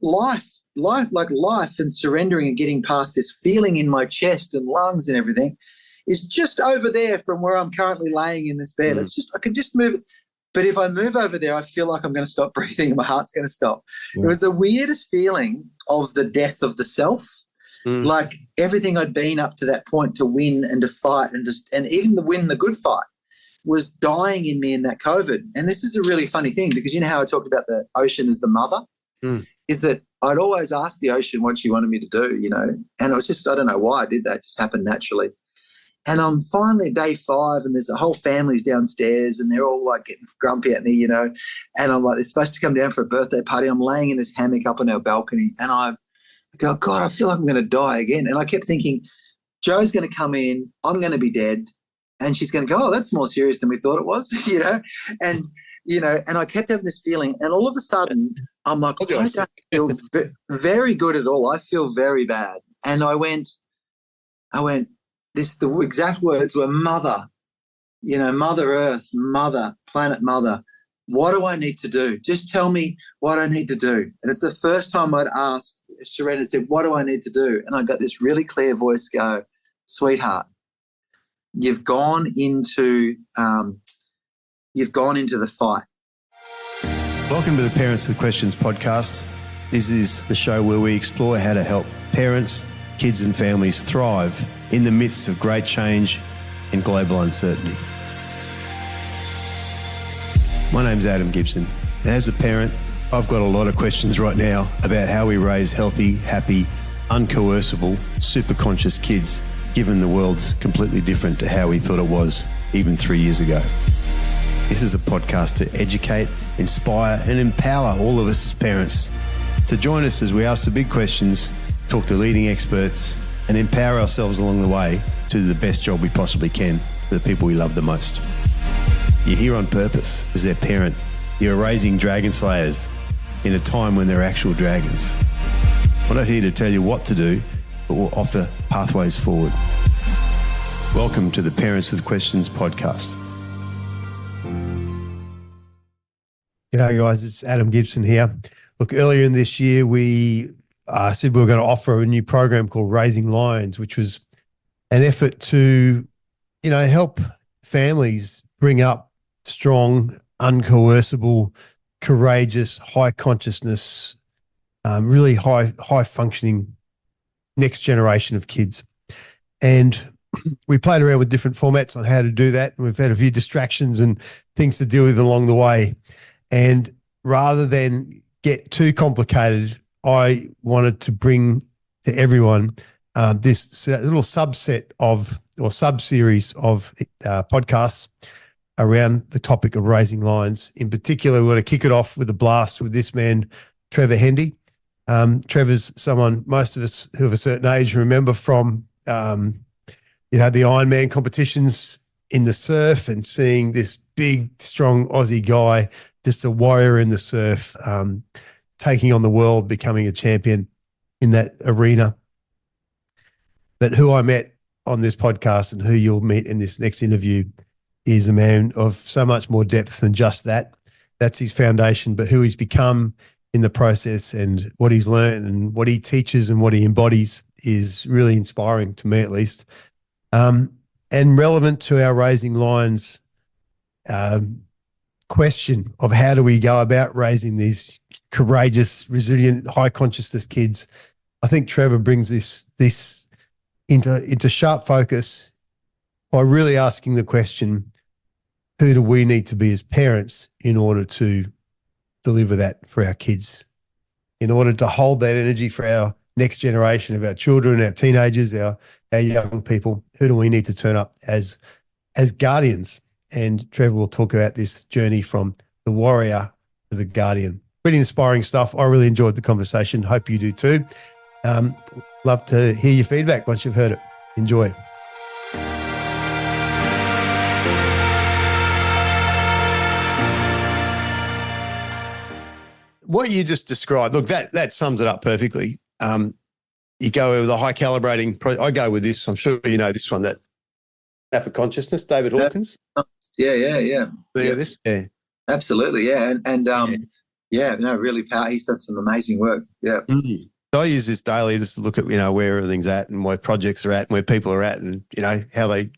life and surrendering and getting past this feeling in my chest and lungs and everything is just over there from where I'm currently laying in this bed. It's just, I can just move it. But if I move over there, I feel like I'm going to stop breathing and my heart's going to stop. It was the weirdest feeling of the death of the self. Like everything I'd been up to that point to win and to fight and even to win the good fight was dying in me in that COVID. And this is a really funny thing because you know how I talked about the ocean as the mother? Is that I'd always ask the ocean what she wanted me to do, you know, and it was just, I don't know why I did that. It just happened naturally. And I'm finally at day 5 and there's a whole family's downstairs and they're all like getting grumpy at me, you know, and I'm like, they're supposed to come down for a birthday party. I'm laying in this hammock up on our balcony and I go, God, I feel like I'm going to die again. And I kept thinking, Joe's going to come in, I'm going to be dead. And she's going to go, oh, that's more serious than we thought it was, you know. And, you know, and I kept having this feeling. And all of a sudden, I'm like, I don't feel very good at all. I feel very bad. And I went, the exact words were mother, you know, Mother Earth, mother, planet mother. What do I need to do? Just tell me what I need to do. And it's the first time I'd asked, surrendered, said, what do I need to do? And I got this really clear voice go, sweetheart, you've gone into the fight. Welcome to the Parents with Questions podcast. This is the show where we explore how to help parents, kids and families thrive in the midst of great change and global uncertainty. My name's Adam Gibson, and as a parent, I've got a lot of questions right now about how we raise healthy, happy, uncoercible, super conscious kids, given the world's completely different to how we thought it was even 3 years ago. This is a podcast to educate, inspire and empower all of us as parents to join us as we ask the big questions, talk to leading experts and empower ourselves along the way to do the best job we possibly can for the people we love the most. You're here on purpose as their parent. You're raising dragon slayers in a time when they're actual dragons. We're not here to tell you what to do, but we'll offer pathways forward. Welcome to the Parents with Questions podcast. G'day guys, it's Adam Gibson here. Look, earlier in this year, we said we were going to offer a new program called Raising Lions, which was an effort to, you know, help families bring up strong, uncoercible, courageous, high consciousness, really high functioning next generation of kids. And we played around with different formats on how to do that. And we've had a few distractions and things to deal with along the way. And rather than get too complicated, I wanted to bring to everyone this little subset of or sub-series of podcasts around the topic of raising lions. In particular, we're going to kick it off with a blast with this man, Trevor Hendy. Trevor's someone most of us who have a certain age remember from, the Ironman competitions in the surf and seeing this big, strong Aussie guy, just a warrior in the surf, taking on the world, becoming a champion in that arena. But who I met on this podcast and who you'll meet in this next interview is a man of so much more depth than just that. That's his foundation, but who he's become in the process and what he's learned and what he teaches and what he embodies is really inspiring to me, at least, and relevant to our Raising Lions question of how do we go about raising these courageous, resilient, high consciousness kids. I think Trevor brings this into sharp focus by really asking the question, who do we need to be as parents in order to deliver that for our kids, in order to hold that energy for our next generation of our children, our teenagers, our young people? Who do we need to turn up as guardians? And Trevor will talk about this journey from the warrior to the guardian. Pretty inspiring stuff. I really enjoyed the conversation. Hope you do too. Love to hear your feedback once you've heard it. Enjoy. What you just described, look, that sums it up perfectly. You go with a high calibrating, I go with this, I'm sure you know this one, that Napa Consciousness, David Hawkins. Yeah. Yeah. This? Yeah. Absolutely, yeah. And Yeah, no, really powerful. He's done some amazing work. Yeah. Mm. I use this daily just to look at, where everything's at and where projects are at and where people are at and, how they,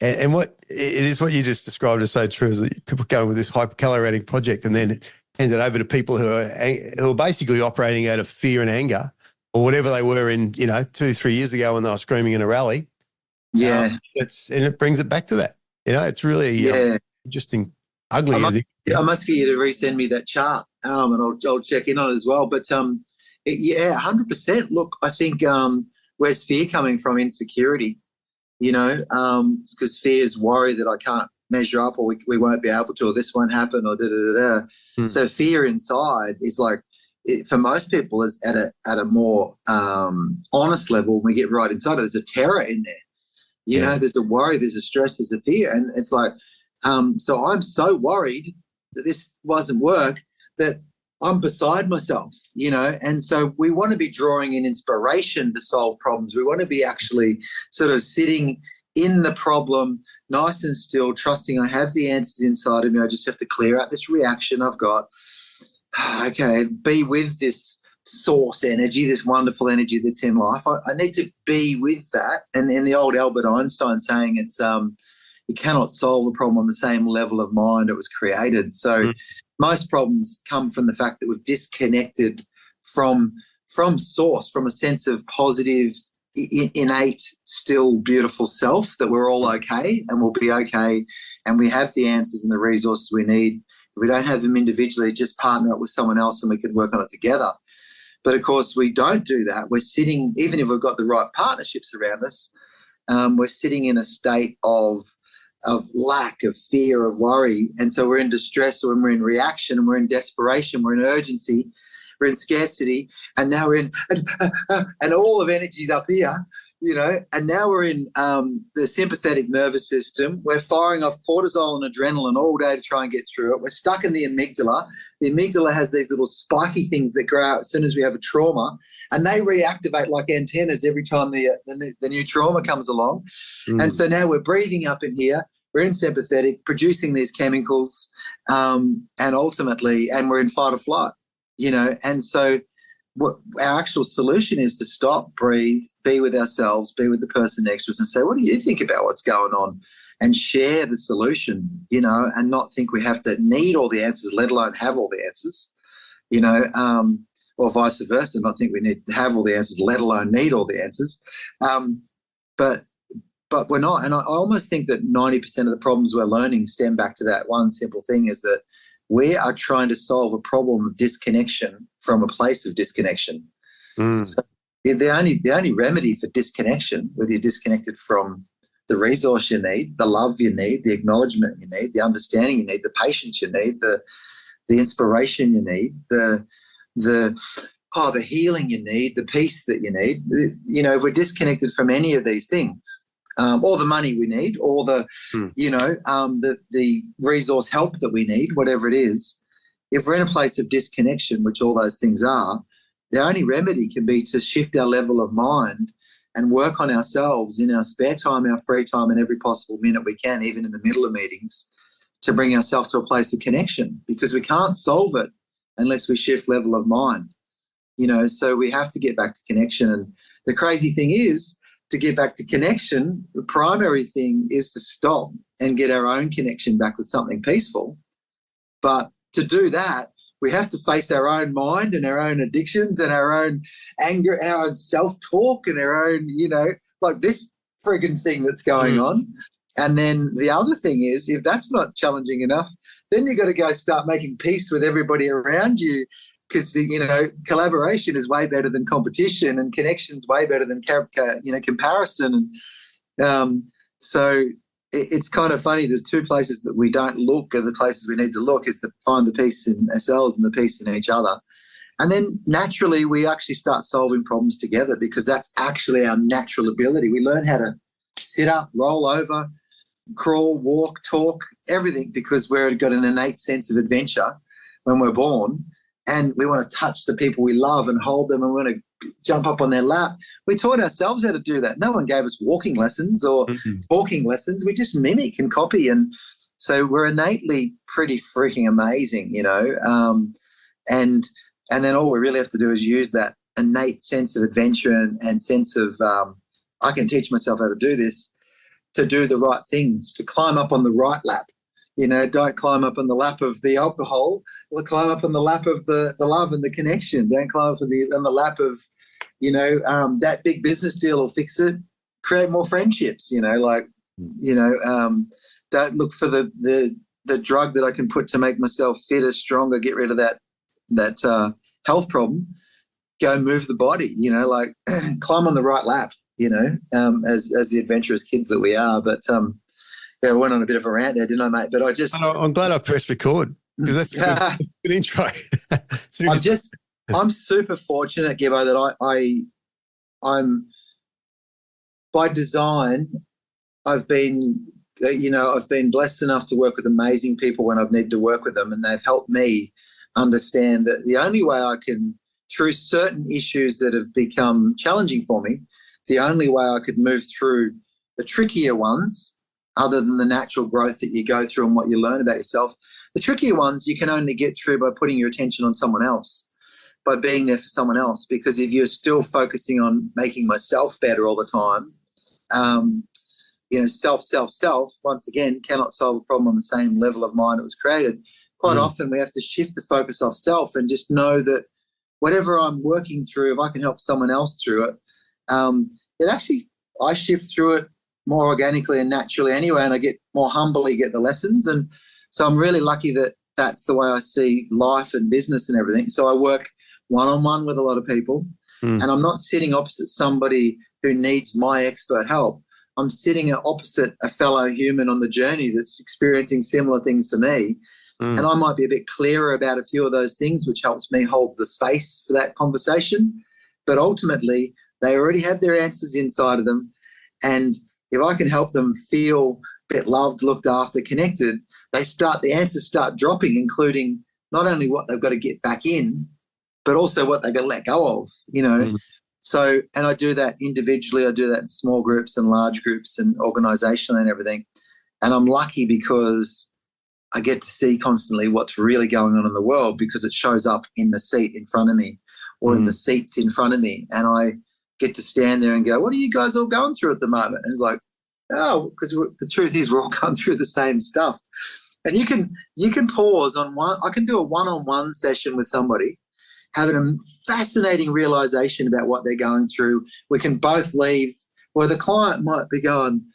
and what it is what you just described as so true is that people going with this hypercalorating project and then hand it over to people who are basically operating out of fear and anger or whatever they were in, 2-3 years ago when they were screaming in a rally. Yeah. And it brings it back to that. It's really interesting, ugly. I must get you to resend me that chart and I'll check in on it as well. But 100%. Look, I think where's fear coming from? Insecurity, because fear is worry that I can't measure up or we won't be able to or this won't happen or da-da-da-da. So fear inside is like, for most people is at a more honest level. When we get right inside it, there's a terror in there. There's a worry, there's a stress, there's a fear. And it's like, so I'm so worried that this doesn't work that I'm beside myself, and so we want to be drawing in inspiration to solve problems. We want to be actually sort of sitting in the problem, nice and still, trusting I have the answers inside of me. I just have to clear out this reaction I've got. Okay, be with this source energy, this wonderful energy that's in life. I need to be with that. And in the old Albert Einstein saying it's you cannot solve the problem on the same level of mind it was created. So most problems come from the fact that we've disconnected from source, from a sense of positive, innate, still beautiful self, that we're all okay and we'll be okay and we have the answers and the resources we need. If we don't have them individually, just partner up with someone else and we can work on it together. But, of course, we don't do that. We're sitting, even if we've got the right partnerships around us, we're sitting in a state of lack, of fear, of worry. And so we're in distress, or we're in reaction, and we're in desperation, we're in urgency, we're in scarcity, and now we're in and all of energy's up here, and now we're in the sympathetic nervous system. We're firing off cortisol and adrenaline all day to try and get through it. We're stuck in the amygdala. The amygdala has these little spiky things that grow out as soon as we have a trauma, and they reactivate like antennas every time the new trauma comes along. And so now we're breathing up in here. We're in sympathetic, producing these chemicals, and ultimately, and we're in fight or flight, And so what our actual solution is to stop, breathe, be with ourselves, be with the person next to us and say, what do you think about what's going on? And share the solution, and not think we have to need all the answers, let alone have all the answers, or vice versa, not think we need to have all the answers, let alone need all the answers. But we're not. And I almost think that 90% of the problems we're learning stem back to that one simple thing, is that we are trying to solve a problem of disconnection from a place of disconnection. So the only remedy for disconnection, whether you're disconnected from the resource you need, the love you need, the acknowledgement you need, the understanding you need, the patience you need, the inspiration you need, the healing you need, the peace that you need. If we're disconnected from any of these things, or the money we need, or the resource help that we need, whatever it is, if we're in a place of disconnection, which all those things are, the only remedy can be to shift our level of mind and work on ourselves in our spare time, our free time, and every possible minute we can, even in the middle of meetings, to bring ourselves to a place of connection, because we can't solve it unless we shift level of mind. So we have to get back to connection. And the crazy thing is, to get back to connection, the primary thing is to stop and get our own connection back with something peaceful. But to do that, we have to face our own mind and our own addictions and our own anger, our own self-talk and our own, like this frigging thing that's going on. And then the other thing is, if that's not challenging enough, then you've got to go start making peace with everybody around you, because, collaboration is way better than competition, and connection's way better than, comparison. And so it's kind of funny. There's two places that we don't look, and the places we need to look is to find the peace in ourselves and the peace in each other. And then naturally we actually start solving problems together, because that's actually our natural ability. We learn how to sit up, roll over, crawl, walk, talk, everything, because we've got an innate sense of adventure when we're born. And we want to touch the people we love and hold them, and we want to jump up on their lap. We taught ourselves how to do that. No one gave us walking lessons or talking lessons. We just mimic and copy. And so we're innately pretty freaking amazing, and then all we really have to do is use that innate sense of adventure and sense of I can teach myself how to do this, to do the right things, to climb up on the right lap. Don't climb up on the lap of the alcohol, or climb up on the lap of the love and the connection. Don't climb up on the lap of, that big business deal will fix it. Create more friendships, don't look for the drug that I can put to make myself fitter, stronger, get rid of that health problem. Go move the body, climb on the right lap, as the adventurous kids that we are. But I went on a bit of a rant there, didn't I, mate? But I'm glad I pressed record, because that's a good intro. I'm super fortunate, Gibbo, that I'm by design. I've been blessed enough to work with amazing people when I've needed to work with them, and they've helped me understand that the only way I can, through certain issues that have become challenging for me, the only way I could move through the trickier ones, other than the natural growth that you go through and what you learn about yourself, the trickier ones you can only get through by putting your attention on someone else, by being there for someone else. Because if you're still focusing on making myself better all the time, self, once again, cannot solve a problem on the same level of mind it was created. Quite often we have to shift the focus off self and just know that whatever I'm working through, if I can help someone else through it, I shift through it more organically and naturally anyway, and I get more humbly get the lessons. And so I'm really lucky that that's the way I see life and business and everything. So I work one-on-one with a lot of people, and I'm not sitting opposite somebody who needs my expert help. I'm sitting opposite a fellow human on the journey that's experiencing similar things to me. And I might be a bit clearer about a few of those things, which helps me hold the space for that conversation. But ultimately, they already have their answers inside of them. And if I can help them feel a bit loved, looked after, connected, the answers start dropping, including not only what they've got to get back in, but also what they've got to let go of, So, and I do that individually. I do that in small groups and large groups and organisational and everything. And I'm lucky because I get to see constantly what's really going on in the world, because it shows up in the seat in front of me or in the seats in front of me. And I get to stand there and go, what are you guys all going through at the moment? And it's like, oh, because the truth is we're all going through the same stuff. And you can pause on one. I can do a one-on-one session with somebody, having a fascinating realization about what they're going through. We can both leave, where the client might be going,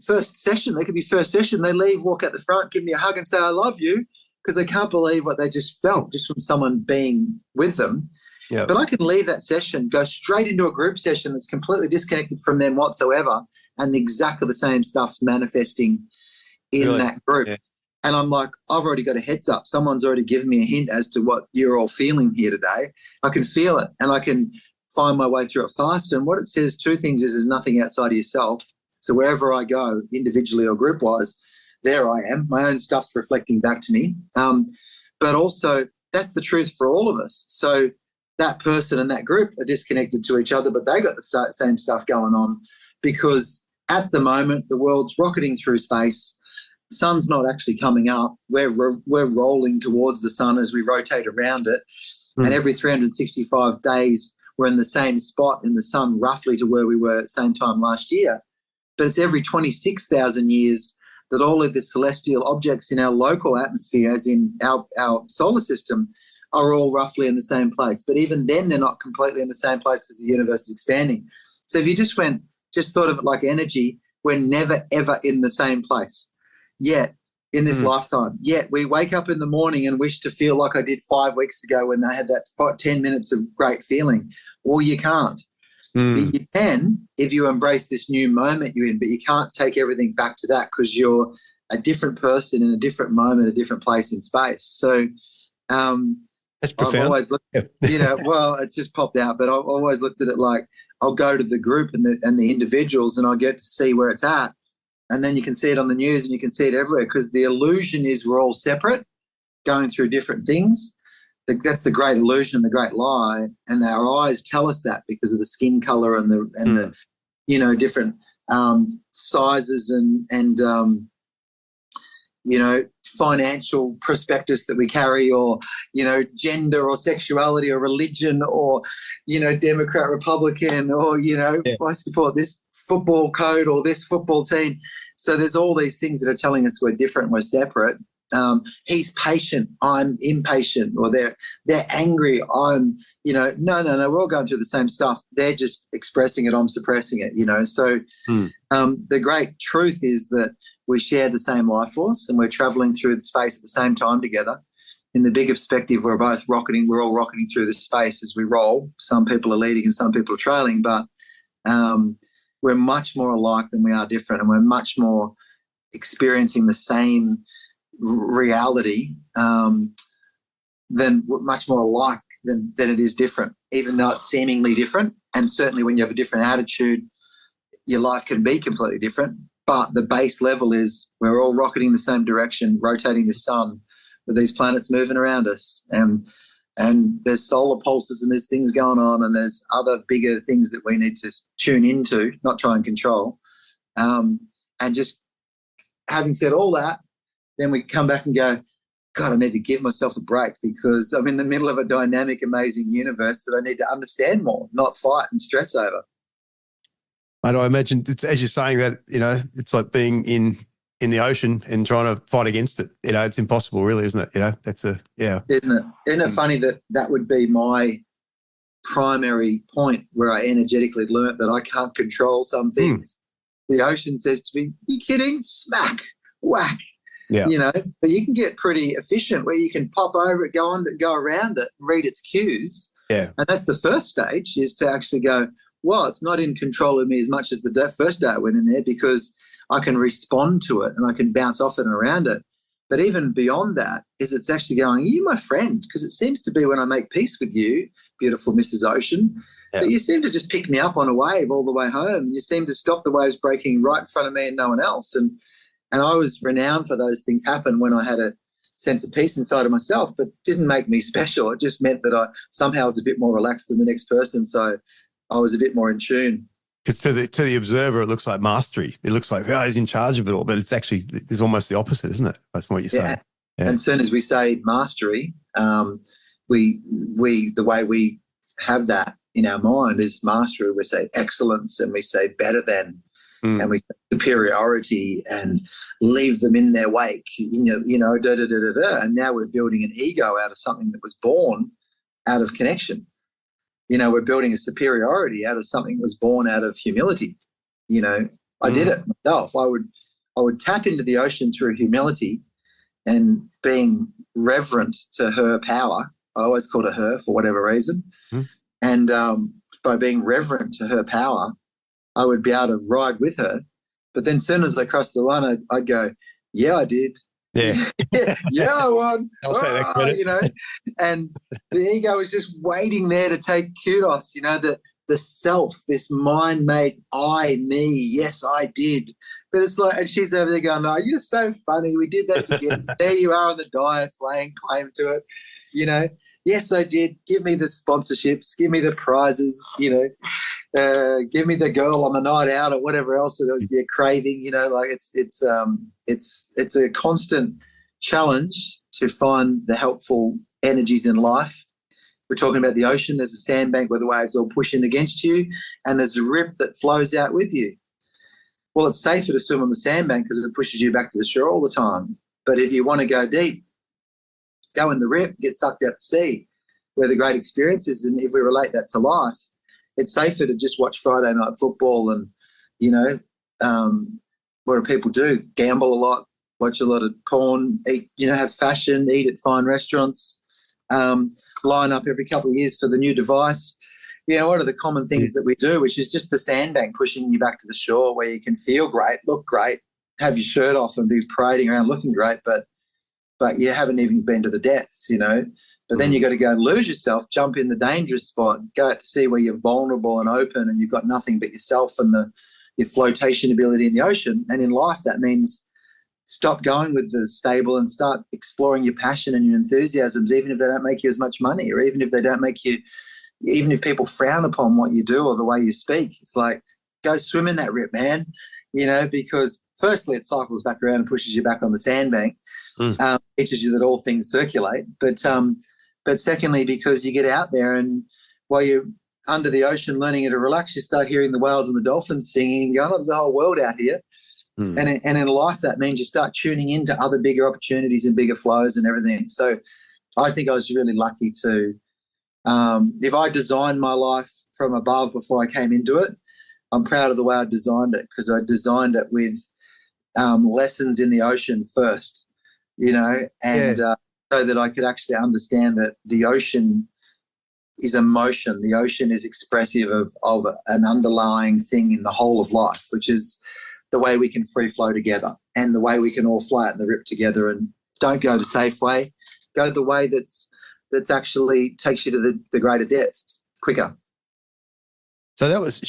first session, they leave, walk out the front, give me a hug and say, I love you, because they can't believe what they just felt just from someone being with them. Yep. But I can leave that session, go straight into a group session that's completely disconnected from them whatsoever, and exactly the same stuff's manifesting in that group. Yeah. And I'm like, I've already got a heads up. Someone's already given me a hint as to what you're all feeling here today. I can feel it, and I can find my way through it faster. And what it says, two things is there's nothing outside of yourself. So wherever I go, individually or group-wise, there I am. My own stuff's reflecting back to me. But also that's the truth for all of us. So that person and that group are disconnected to each other, but they got the same stuff going on, because at the moment the world's rocketing through space. The sun's not actually coming up. We're rolling towards the sun as we rotate around it. And every 365 days we're in the same spot in the sun, roughly to where we were at the same time last year. But it's every 26,000 years that all of the celestial objects in our local atmosphere, as in our solar system, are all roughly in the same place. But even then, they're not completely in the same place because the universe is expanding. So if you just thought of it like energy, we're never, ever in the same place yet in this lifetime. Yet we wake up in the morning and wish to feel like I did 5 weeks ago when I had that 10 minutes of great feeling. Or you can't. But you can if you embrace this new moment you're in, but you can't take everything back to that, because you're a different person in a different moment, a different place in space. So that's profound. I've always looked, well, it's just popped out, but I've always looked at it like I'll go to the group and the individuals, and I'll get to see where it's at. And then you can see it on the news and you can see it everywhere, because the illusion is we're all separate, going through different things. That's the great illusion, the great lie, and our eyes tell us that because of the skin color and the different sizes and financial prospectus that we carry, or, gender or sexuality or religion, or, Democrat, Republican, or, I support this football code or this football team. So there's all these things that are telling us we're different, we're separate. He's patient, I'm impatient, or they're angry, I'm, no, we're all going through the same stuff. They're just expressing it, I'm suppressing it, So the great truth is that we share the same life force and we're traveling through the space at the same time together. In the bigger perspective, we're all rocketing through the space as we roll. Some people are leading and some people are trailing, but we're much more alike than we are different, and we're much more experiencing the same reality much more alike than it is different, even though it's seemingly different. And certainly when you have a different attitude, your life can be completely different. But the base level is we're all rocketing the same direction, rotating the sun with these planets moving around us. And there's solar pulses and there's things going on, and there's other bigger things that we need to tune into, not try and control. And just having said all that, then we come back and go, God, I need to give myself a break because I'm in the middle of a dynamic, amazing universe that I need to understand more, not fight and stress over. I imagine it's, as you're saying that, it's like being in the ocean and trying to fight against it. It's impossible really, isn't it? Isn't it funny that would be my primary point where I energetically learnt that I can't control some things. The ocean says to me, you kidding? Smack, whack. Yeah. But you can get pretty efficient where you can pop over it, go around it, read its cues. Yeah. And that's the first stage, is to actually go, well, it's not in control of me as much as the first day I went in there, because I can respond to it and I can bounce off it and around it. But even beyond that is it's actually going, are you my friend? Because it seems to be when I make peace with you, beautiful Mrs. Ocean, that you seem to just pick me up on a wave all the way home. You seem to stop the waves breaking right in front of me and no one else. And I was renowned for those things happen when I had a sense of peace inside of myself, but didn't make me special. It just meant that I somehow was a bit more relaxed than the next person. So I was a bit more in tune. Because to the observer, it looks like mastery. It looks like, he's in charge of it all, but it's actually, there's almost the opposite, isn't it? That's what you're saying. Yeah. And as soon as we say mastery, we the way we have that in our mind is mastery. We say excellence, and we say better than, and we say superiority, and leave them in their wake, And now we're building an ego out of something that was born out of connection. We're building a superiority out of something that was born out of humility. I did it myself. I would tap into the ocean through humility and being reverent to her power. I always called her for whatever reason. And by being reverent to her power, I would be able to ride with her. But then as soon as I crossed the line, I'd go, yeah, I did. Yeah. Yeah, I won. I'll take that credit. And the ego is just waiting there to take kudos, the self, this mind-made I, me, yes, I did. But it's like, and she's over there going, oh, you're so funny. We did that together. There you are on the dais laying claim to it. Yes, I did. Give me the sponsorships. Give me the prizes, give me the girl on the night out or whatever else it was you're craving, it's a constant challenge to find the helpful energies in life. We're talking about the ocean. There's a sandbank where the waves all push in against you, and there's a rip that flows out with you. Well, it's safer to swim on the sandbank because it pushes you back to the shore all the time. But if you want to go deep, go in the rip, get sucked out to sea, where the great experience is. And if we relate that to life, it's safer to just watch Friday night football and, what do people do? Gamble a lot, watch a lot of porn, eat, have fashion, eat at fine restaurants, line up every couple of years for the new device. What are the common things that we do, which is just the sandbank pushing you back to the shore where you can feel great, look great, have your shirt off and be parading around looking great, but you haven't even been to the depths, But then you got to go and lose yourself, jump in the dangerous spot, go out to see where you're vulnerable and open and you've got nothing but yourself and your flotation ability in the ocean. And in life, that means stop going with the stable and start exploring your passion and your enthusiasms, even if they don't make you as much money, or even if they don't make you, even if people frown upon what you do or the way you speak. It's like, go swim in that rip, man, because firstly it cycles back around and pushes you back on the sandbank. teaches you that all things circulate. But secondly, because you get out there and while you're under the ocean learning how to relax, you start hearing the whales and the dolphins singing and going, oh, there's a whole world out here. And in life, that means you start tuning into other bigger opportunities and bigger flows and everything. So I think I was really lucky to, if I designed my life from above before I came into it, I'm proud of the way I designed it, because I designed it with lessons in the ocean first, and so that I could actually understand that the ocean is emotion. The ocean is expressive of an underlying thing in the whole of life, which is the way we can free flow together and the way we can all flatten the rip together, and don't go the safe way, go the way that's actually takes you to the greater depths quicker. So that was,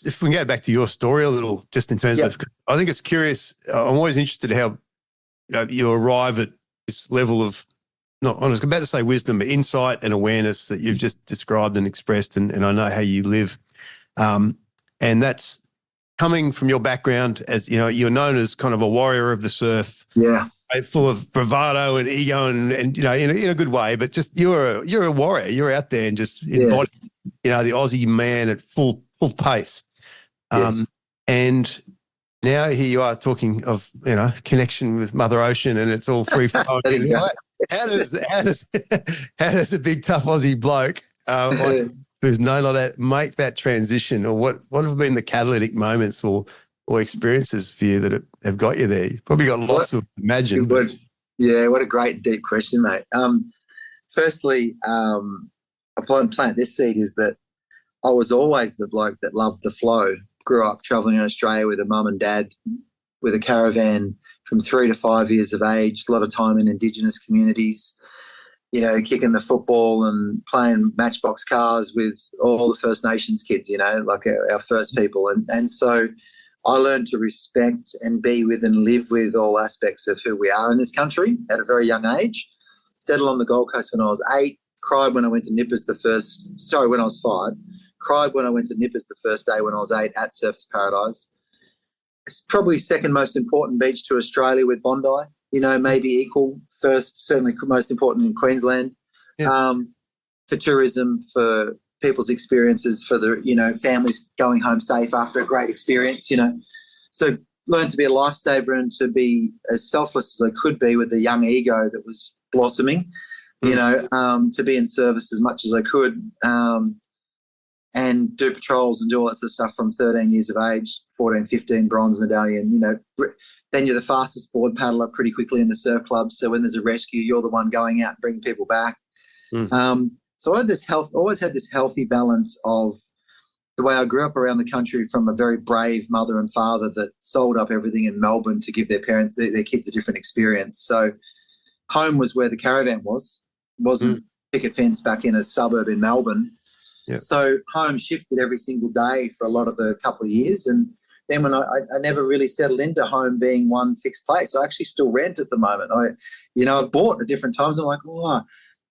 if we can go back to your story a little, just in terms of, I think it's curious. I'm always interested in how you arrive at this level of, not, I was about to say wisdom, but insight and awareness that you've just described and expressed, and I know how you live. And that's coming from your background as, you're known as kind of a warrior of the surf. Yeah. Full of bravado and ego and in a good way, but just you're a warrior. You're out there and just embody, the Aussie man at full pace. Yes. And now here you are talking of, connection with Mother Ocean, and it's all free flowing. How does a big tough Aussie bloke who's known like that make that transition, or what have been the catalytic moments or experiences for you that have got you there? You've probably got lots to imagine. What a great deep question, mate. Firstly, upon plant this seed is that I was always the bloke that loved the flow. Grew up travelling in Australia with a mum and dad with a caravan from 3 to 5 years of age, a lot of time in Indigenous communities, kicking the football and playing matchbox cars with all the First Nations kids, like our first people. And so I learned to respect and be with and live with all aspects of who we are in this country at a very young age. Settled on the Gold Coast when I was 8, cried when I went to Nippers when I was 5, cried when I went to Nippers the first day when I was 8 at Surfers Paradise. It's probably second most important beach to Australia with Bondi, maybe equal, first, certainly most important in Queensland, for tourism, for people's experiences, for the, families going home safe after a great experience, So learned to be a lifesaver and to be as selfless as I could be with the young ego that was blossoming, to be in service as much as I could, and do patrols and do all that sort of stuff from 13 years of age, 14, 15, bronze medallion, Then you're the fastest board paddler pretty quickly in the surf club. So when there's a rescue, you're the one going out and bringing people back. So I had always had this healthy balance of the way I grew up around the country from a very brave mother and father that sold up everything in Melbourne to give their kids a different experience. So home was where the caravan wasn't picket fence back in a suburb in Melbourne. Yeah. So home shifted every single day for a lot of the couple of years. And then when I never really settled into home being one fixed place, I actually still rent at the moment. I've bought at different times. I'm like,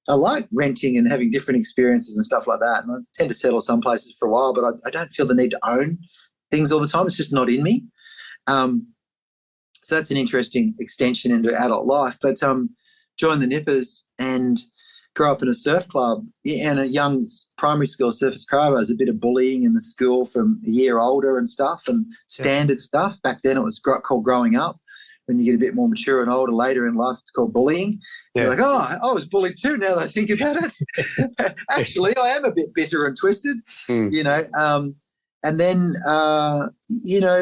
I like renting and having different experiences and stuff like that. And I tend to settle some places for a while, but I don't feel the need to own things all the time. It's just not in me. So that's an interesting extension into adult life. But joined the Nippers and grew up in a surf club and a young primary school, Surfers Paradise, a bit of bullying in the school from a year older and stuff and standard stuff. Back then it was called growing up. When you get a bit more mature and older later in life, it's called bullying. Yeah. You're like, I was bullied too now that I think about it. Actually, I am a bit bitter and twisted, and then,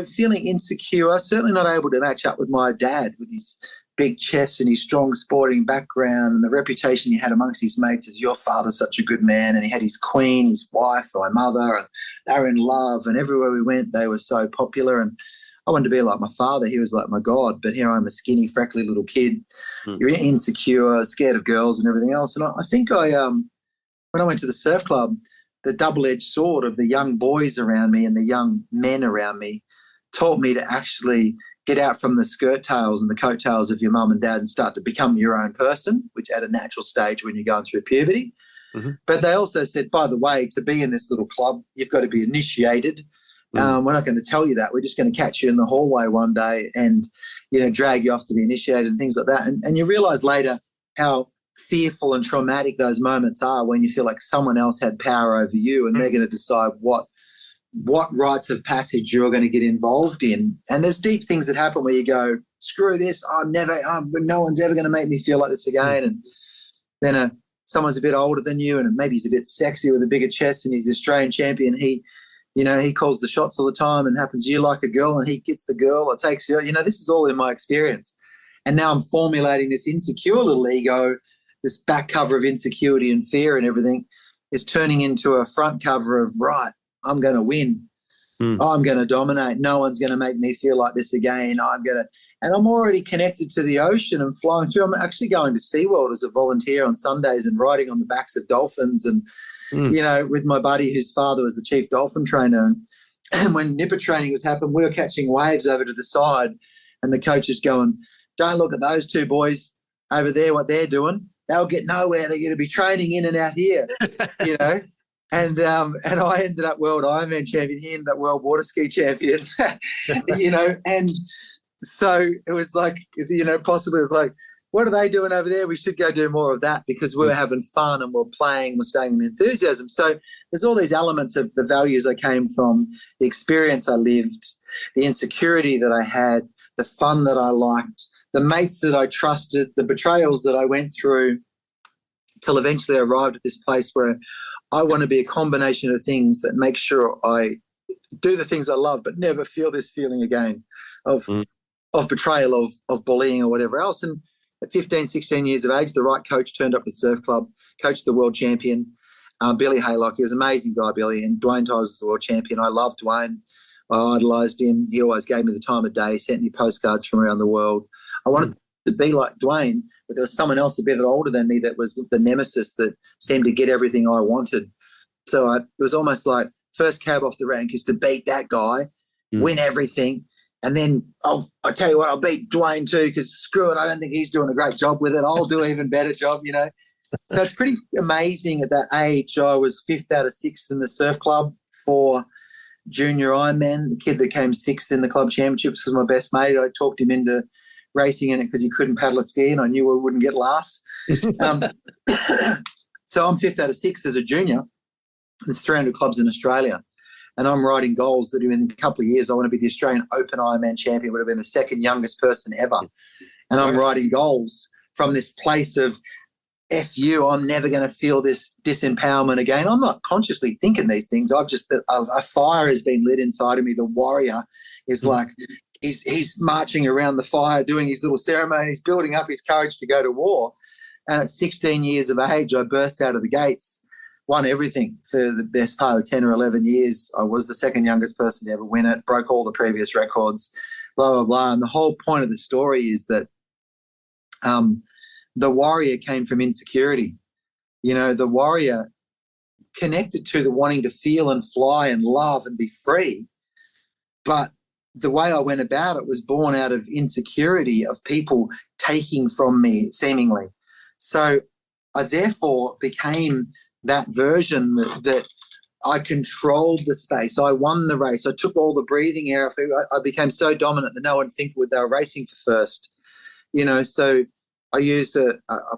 feeling insecure, certainly not able to match up with my dad with his big chest and his strong sporting background and the reputation he had amongst his mates as your father's such a good man. And he had his queen, his wife, my mother, and they were in love. And everywhere we went, they were so popular. And I wanted to be like my father. He was like my God. But here I'm a skinny, freckly little kid. You're insecure, scared of girls and everything else. And I think when I went to the surf club, the double-edged sword of the young boys around me and the young men around me taught me to actually get out from the skirt tails and the coattails of your mum and dad and start to become your own person, which at a natural stage when you're going through puberty. But they also said, by the way, to be in this little club, you've got to be initiated. We're not going to tell you that. We're just going to catch you in the hallway one day and, drag you off to be initiated and things like that. And you realize later how fearful and traumatic those moments are when you feel like someone else had power over you and they're going to decide what rites of passage you're going to get involved in. And there's deep things that happen where you go, screw this, no one's ever going to make me feel like this again. And then someone's a bit older than you and maybe he's a bit sexy with a bigger chest and he's the Australian champion. He calls the shots all the time and happens you like a girl and he gets the girl or takes her. This is all in my experience. And now I'm formulating this insecure little ego, this back cover of insecurity and fear and everything is turning into a front cover of, right, I'm going to win. I'm going to dominate. No one's going to make me feel like this again. And I'm already connected to the ocean and flying through. I'm actually going to SeaWorld as a volunteer on Sundays and riding on the backs of dolphins and, with my buddy whose father was the chief dolphin trainer. And when nipper training was happening, we were catching waves over to the side and the coach is going, don't look at those two boys over there, what they're doing. They'll get nowhere. They're going to be training in and out here, And I ended up world Ironman champion. He ended up world water ski champion, and so it was like, possibly it was like, what are they doing over there? We should go do more of that because we're having fun and we're playing, we're staying in enthusiasm. So there's all these elements of the values I came from, the experience I lived, the insecurity that I had, the fun that I liked, the mates that I trusted, the betrayals that I went through till eventually I arrived at this place where I want to be a combination of things that make sure I do the things I love but never feel this feeling again of betrayal, of bullying or whatever else. And at 15, 16 years of age, the right coach turned up at the surf club, coached the world champion, Billy Haylock. He was an amazing guy, Billy, and Dwayne Tyler was the world champion. I loved Dwayne. I idolised him. He always gave me the time of day, sent me postcards from around the world. I wanted to be like Dwayne, but there was someone else a bit older than me that was the nemesis that seemed to get everything I wanted. So it was almost like first cab off the rank is to beat that guy, win everything, and then I tell you what, I'll beat Dwayne too because screw it, I don't think he's doing a great job with it. I'll do an even better job, So it's pretty amazing at that age. I was 5th out of 6th in the surf club for junior Ironman. The kid that came 6th in the club championships was my best mate. I talked him into racing in it because he couldn't paddle a ski and I knew I wouldn't get last. So I'm 5th out of 6th as a junior. There's 300 clubs in Australia. And I'm writing goals that in a couple of years I want to be the Australian Open Ironman champion, would have been the second youngest person ever. And I'm writing goals from this place of, F you, I'm never going to feel this disempowerment again. I'm not consciously thinking these things. I've just, a fire has been lit inside of me. The warrior is like, he's marching around the fire, doing his little ceremonies, building up his courage to go to war. And at 16 years of age, I burst out of the gates, won everything for the best part of 10 or 11 years. I was the second youngest person to ever win it, broke all the previous records, blah, blah, blah. And the whole point of the story is that the warrior came from insecurity. The warrior connected to the wanting to feel and fly and love and be free. But the way I went about it was born out of insecurity of people taking from me, seemingly. So I therefore became that version that I controlled the space. I won the race. I took all the breathing air off. I became so dominant that no one would think they were racing for first. So I used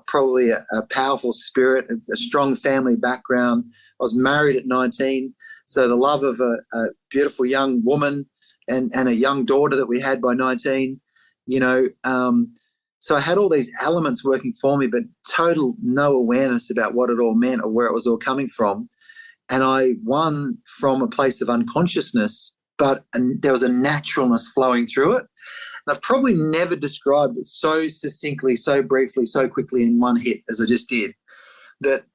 probably a powerful spirit, a strong family background. I was married at 19, so the love of a beautiful young woman and a young daughter that we had by 19, so I had all these elements working for me, but total no awareness about what it all meant or where it was all coming from. And I won from a place of unconsciousness, but there was a naturalness flowing through it. And I've probably never described it so succinctly, so briefly, so quickly in one hit as I just did. That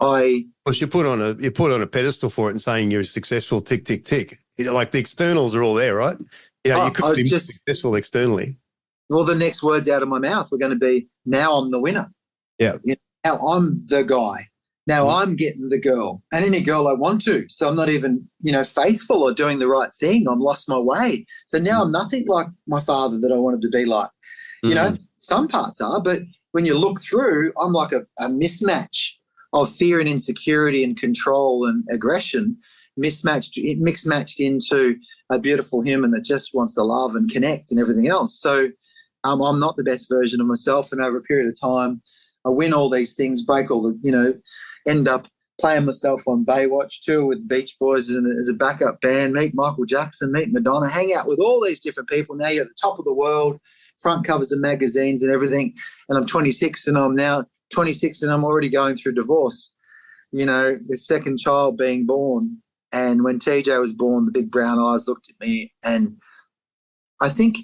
you put on a pedestal for it and saying you're successful, tick, tick, tick. Like the externals are all there, right? You could be successful externally. Well, the next words out of my mouth were going to be, now I'm the winner. Yeah. Now I'm the guy. Now I'm getting the girl and any girl I want to. So I'm not even, faithful or doing the right thing. I'm lost my way. So now I'm nothing like my father that I wanted to be like. Some parts are, but when you look through, I'm like a mismatch of fear and insecurity and control and aggression mixed matched into a beautiful human that just wants to love and connect and everything else. So I'm not the best version of myself, and over a period of time, I win all these things, break all the, end up playing myself on Baywatch, tour with Beach Boys as a backup band, meet Michael Jackson, meet Madonna, hang out with all these different people. Now you're at the top of the world, front covers of magazines and everything. And I'm 26 and I'm already going through divorce, with second child being born. And when TJ was born, the big brown eyes looked at me, and I think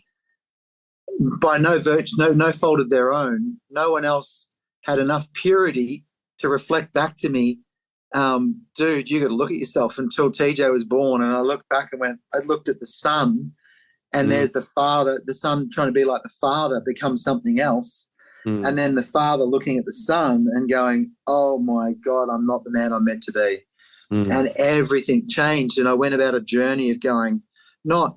by no fault of their own, no one else had enough purity to reflect back to me, dude, you got to look at yourself, until TJ was born. And I looked back and I looked at the son, and there's the son trying to be like the father becomes something else. And then the father looking at the son and going, oh my God, I'm not the man I'm meant to be. And everything changed. And I went about a journey of going, not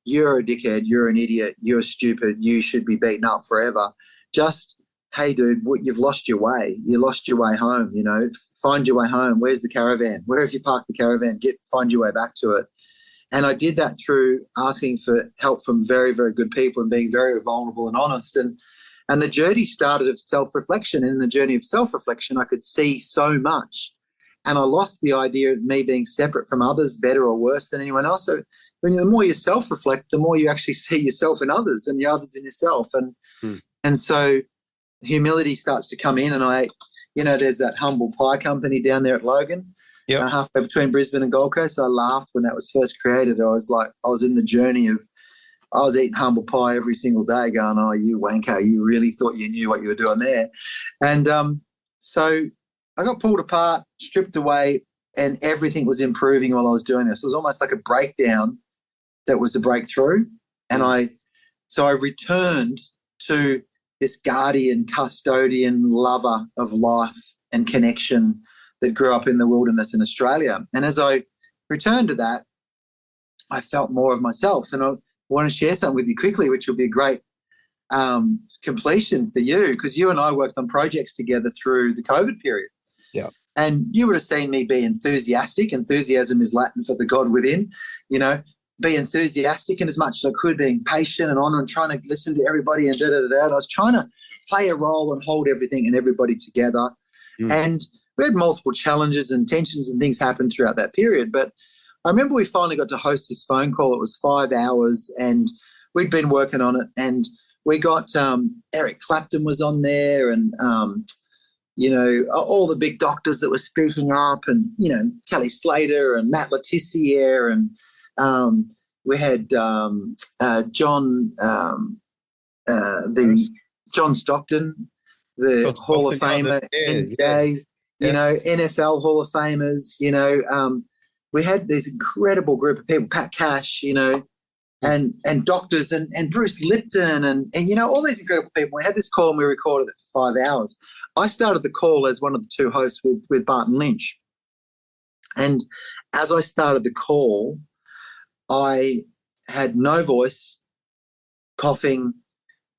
you're a dickhead, you're an idiot, you're stupid, you should be beaten up forever. Just, hey, dude, you've lost your way. You lost your way home, find your way home. Where's the caravan? Where have you parked the caravan? Find your way back to it. And I did that through asking for help from very, very good people and being very vulnerable and honest. And the journey started of self-reflection. And in the journey of self-reflection, I could see so much. And I lost the idea of me being separate from others, better or worse than anyone else. So the more you self-reflect, the more you actually see yourself in others and the others in yourself. And so humility starts to come in. And there's that humble pie company down there at Logan. Yep. Halfway between Brisbane and Gold Coast. I laughed when that was first created. I was in the journey of, I was eating humble pie every single day going, oh, you wanker, you really thought you knew what you were doing there. And so I got pulled apart, stripped away, and everything was improving while I was doing this. It was almost like a breakdown that was a breakthrough. And so I returned to this guardian, custodian, lover of life and connection that grew up in the wilderness in Australia. And as I returned to that, I felt more of myself. And I want to share something with you quickly, which will be a great completion for you, because you and I worked on projects together through the COVID period. Yeah. And you would have seen me be enthusiastic. Enthusiasm is Latin for the God within, be enthusiastic, and as much as I could, being patient and on and trying to listen to everybody and da-da-da-da. And I was trying to play a role and hold everything and everybody together. And we had multiple challenges and tensions and things happen throughout that period. But I remember we finally got to host this phone call. It was 5 hours and we'd been working on it. And we got Eric Clapton was on there, and, all the big doctors that were speaking up, and, Kelly Slater and Matt Letitia, and we had John Stockton, the Hall of Famer, NFL Hall of Famers, we had this incredible group of people, Pat Cash, and doctors and Bruce Lipton and all these incredible people. We had this call and we recorded it for 5 hours. I started the call as one of the two hosts with Barton Lynch. And as I started the call, I had no voice, coughing.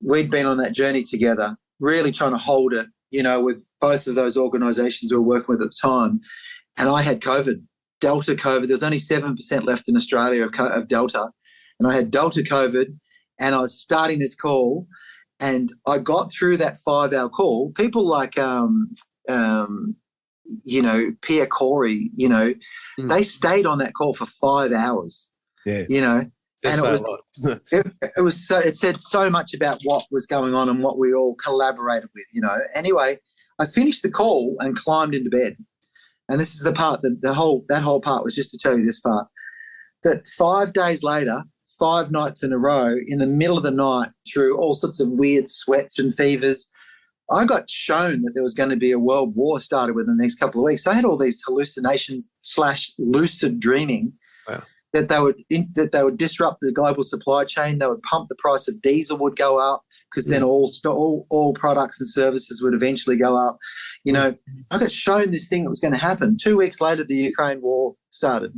We'd been on that journey together, really trying to hold it, with both of those organisations we were working with at the time. And I had COVID, Delta COVID. There was only 7% left in Australia of Delta. And I had Delta COVID, and I was starting this call, and I got through that 5 hour call. People like, Pierre Corey, they stayed on that call for 5 hours. Yeah. And it said so much about what was going on and what we all collaborated with, Anyway, I finished the call and climbed into bed. And this is the part that whole part was just to tell you this part, that 5 days later, 5 nights in a row, in the middle of the night, through all sorts of weird sweats and fevers, I got shown that there was going to be a world war started within the next couple of weeks. So I had all these hallucinations / lucid dreaming. Wow. That they would disrupt the global supply chain. They would pump the price of diesel would go up, because then all products and services would eventually go up. I got shown this thing that was going to happen. 2 weeks later, the Ukraine war started,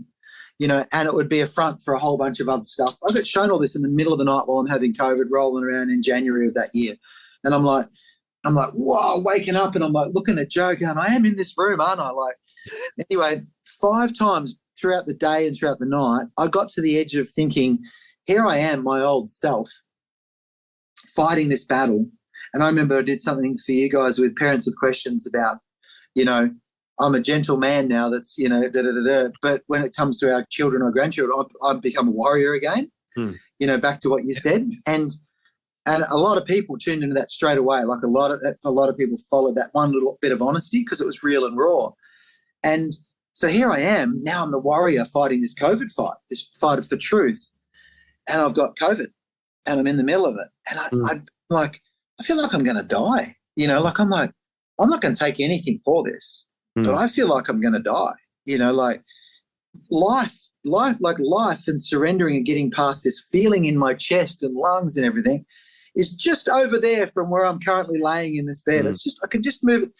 and it would be a front for a whole bunch of other stuff. I got shown all this in the middle of the night while I'm having COVID, rolling around in January of that year. And I'm like, whoa, waking up, and I'm like looking at Joe going, I am in this room, aren't I? Like, Anyway, 5 times throughout the day and throughout the night, I got to the edge of thinking, here I am, my old self, fighting this battle. And I remember I did something for you guys with parents with questions about, I'm a gentle man now that's, but when it comes to our children or grandchildren, I've become a warrior again, back to what you said. And a lot of people tuned into that straight away. Like a lot of people followed that one little bit of honesty because it was real and raw. And so here I am. Now I'm the warrior fighting this COVID fight, this fight for truth. And I've got COVID and I'm in the middle of it. And I feel like I'm going to die. I'm not going to take anything for this, but I feel like I'm going to die. Life and surrendering and getting past this feeling in my chest and lungs and everything is just over there from where I'm currently laying in this bed. It's just, I can just move it.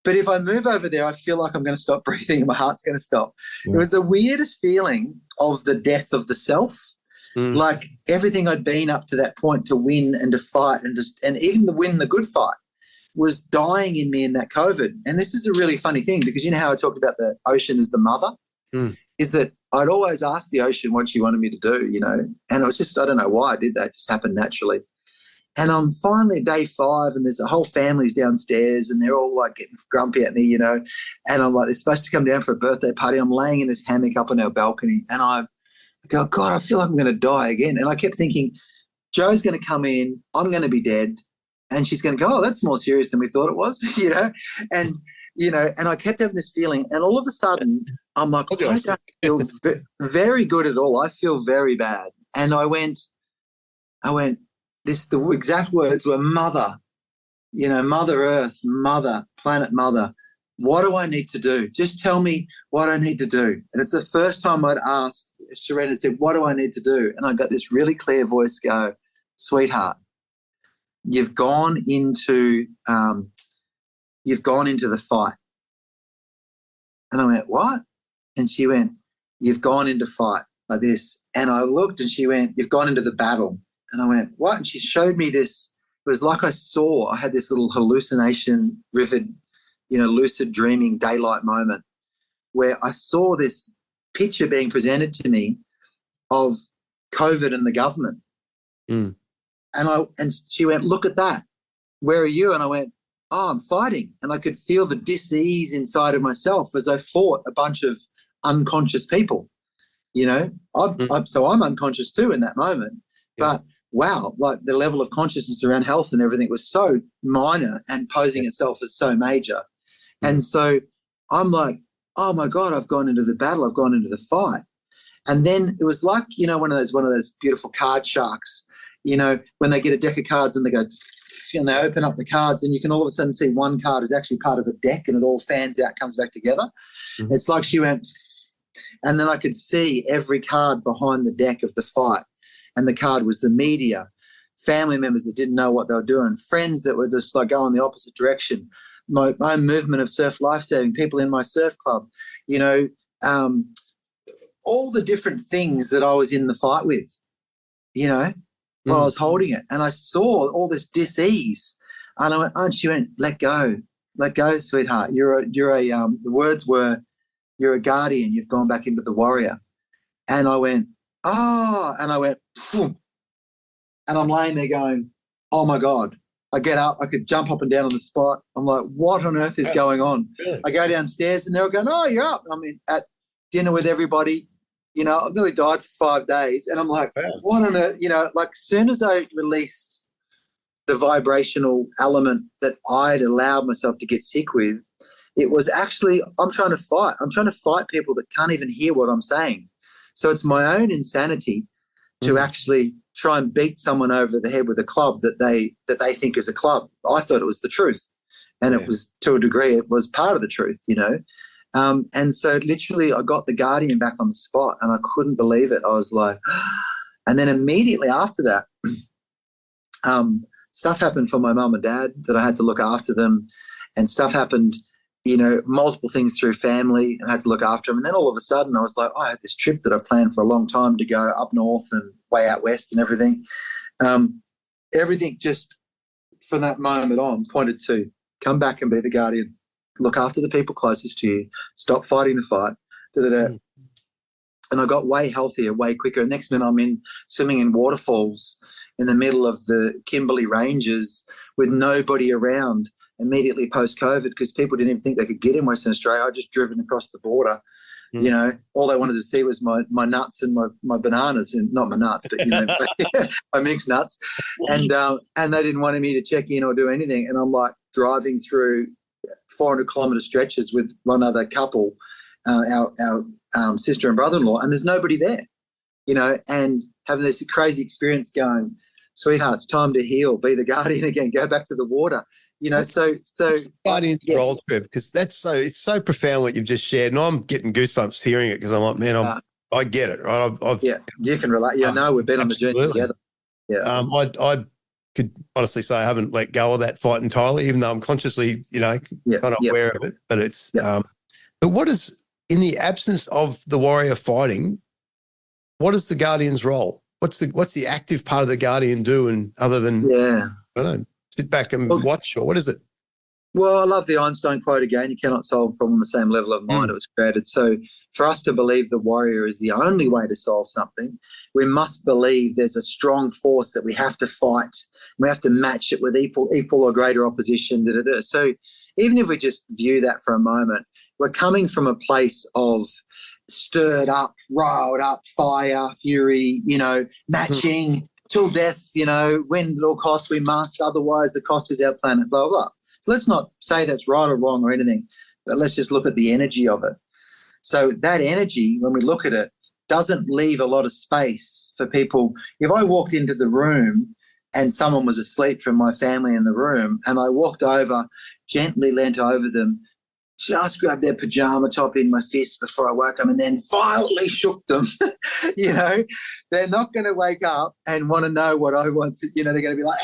But if I move over there, I feel like I'm going to stop breathing and my heart's going to stop. It was the weirdest feeling of the death of the self. Like everything I'd been up to that point to win and to fight and even to win the good fight was dying in me in that COVID. And this is a really funny thing because you know how I talked about the ocean as the mother? Is that I'd always ask the ocean what she wanted me to do, and it was just, I don't know why I did that. It just happened naturally. And I'm finally at day 5 and there's a whole family's downstairs and they're all like getting grumpy at me, and I'm like, they're supposed to come down for a birthday party. I'm laying in this hammock up on our balcony and I go, God, I feel like I'm going to die again. And I kept thinking, Joe's going to come in, I'm going to be dead, and she's going to go, oh, that's more serious than we thought it was, and I kept having this feeling. And all of a sudden, I'm like, I don't feel very good at all. I feel very bad. And I went, the exact words were mother, Mother Earth, mother, planet mother. What do I need to do? Just tell me what I need to do. And it's the first time I'd asked, surrendered, said, what do I need to do? And I got this really clear voice go, sweetheart, you've gone into the fight. And I went, what? And she went, you've gone into fight like this. And I looked and she went, you've gone into the battle. And I went, what? And she showed me this. It was like I had this little hallucination, vivid, lucid dreaming daylight moment where I saw this picture being presented to me of COVID and the government. And she went, look at that. Where are you? And I went, oh, I'm fighting. And I could feel the dis-ease inside of myself as I fought a bunch of unconscious people. So I'm unconscious too in that moment. But wow, like the level of consciousness around health and everything was so minor and posing itself as so major. And so I'm like, oh my God, I've gone into the battle. I've gone into the fight. And then it was like, one of those beautiful card sharks, when they get a deck of cards and they go, and they open up the cards and you can all of a sudden see one card is actually part of a deck and it all fans out, comes back together. It's like she went, and then I could see every card behind the deck of the fight. And the card was the media, family members that didn't know what they were doing, friends that were just like going the opposite direction, my own movement of surf lifesaving, people in my surf club, all the different things that I was in the fight with, while I was holding it. And I saw all this dis-ease. And I went, oh, and she went, let go, sweetheart. The words were, you're a guardian. You've gone back into the warrior. And I went, oh, and I went, phoom. And I'm laying there going, oh my God. I get up, I could jump up and down on the spot. I'm like, what on earth is going on? Really? I go downstairs and they're going, oh, you're up. I'm at dinner with everybody. I've nearly died for 5 days. And I'm like, what on earth? Like as soon as I released the vibrational element that I'd allowed myself to get sick with, it was actually, I'm trying to fight. I'm trying to fight people that can't even hear what I'm saying. So it's my own insanity to actually try and beat someone over the head with a club that they think is a club. I thought it was the truth. And it was, to a degree, it was part of the truth, and so literally I got the guardian back on the spot and I couldn't believe it. I was like, and then immediately after that, stuff happened for my mum and dad that I had to look after them, and stuff happened, multiple things through family, and I had to look after them. And then all of a sudden I was like, I had this trip that I planned for a long time to go up north and way out west and everything. Everything just from that moment on pointed to come back and be the guardian. look after the people closest to you, stop fighting the fight, And I got way healthier, way quicker. And next minute I'm swimming in waterfalls in the middle of the Kimberley Ranges with nobody around immediately post-COVID, because people didn't even think they could get in Western Australia. I'd just driven across the border. You know, all they wanted to see was my nuts and my bananas, and not my nuts, but, my mixed nuts. And they didn't want me to check in or do anything. And I'm like driving through 400-kilometre stretches with one other couple, our sister and brother-in-law, and there's nobody there, and having this crazy experience going, sweetheart, it's time to heal, be the guardian again, go back to the water. So guardian role, Trev, because it's so profound what you've just shared, and I'm getting goosebumps hearing it, because I'm like, man, I get it, right? You can relate. We've been on the journey together. Yeah, I could honestly say I haven't let go of that fight entirely, even though I'm consciously, kind of aware of it. But it's, but what is, in the absence of the warrior fighting, what is the guardian's role? What's the active part of the guardian do, and other than I don't know, sit back and watch, or what is it? Well, I love the Einstein quote again, you cannot solve a problem on the same level of mind it was created. So for us to believe the warrior is the only way to solve something, we must believe there's a strong force that we have to fight. We have to match it with equal or greater opposition. So even if we just view that for a moment, we're coming from a place of stirred up, riled up, fire, fury, matching till death, win at all costs, we must, otherwise the cost is our planet, blah, blah. So let's not say that's right or wrong or anything, but let's just look at the energy of it. So that energy, when we look at it, doesn't leave a lot of space for people. If I walked into the room and someone was asleep from my family in the room, and I walked over, gently leant over them, just grabbed their pajama top in my fist before I woke them, and then violently shook them, they're not going to wake up and want to know what I want to, they're going to be like,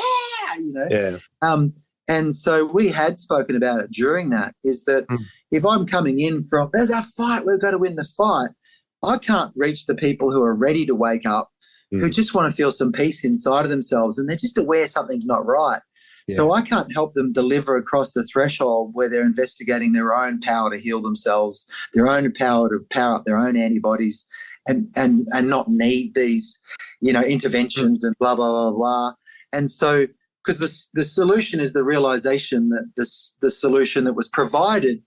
Yeah. And so we had spoken about it during that, is that if I'm coming in from, there's a fight, we've got to win the fight, I can't reach the people who are ready to wake up, who just want to feel some peace inside of themselves, and they're just aware something's not right. Yeah. So I can't help them deliver across the threshold where they're investigating their own power to heal themselves, their own power to power up their own antibodies, and not need these, interventions and blah, blah, blah, blah. And so, because the solution is the realization that the solution that was provided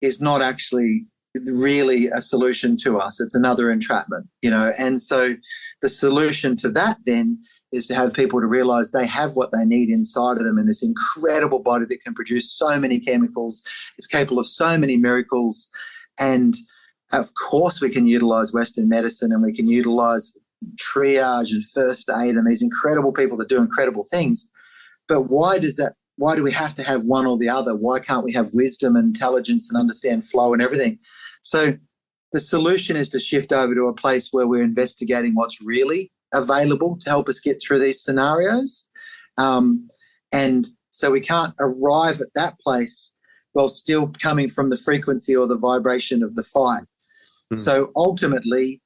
is not actually really a solution to us. It's another entrapment, And so the solution to that then is to have people to realize they have what they need inside of them in this incredible body that can produce so many chemicals, it's capable of so many miracles. And of course we can utilize Western medicine, and we can utilize triage and first aid and these incredible people that do incredible things. But why do we have to have one or the other? Why can't we have wisdom and intelligence and understand flow and everything? So the solution is to shift over to a place where we're investigating what's really available to help us get through these scenarios. And so we can't arrive at that place while still coming from the frequency or the vibration of the fight. So ultimately,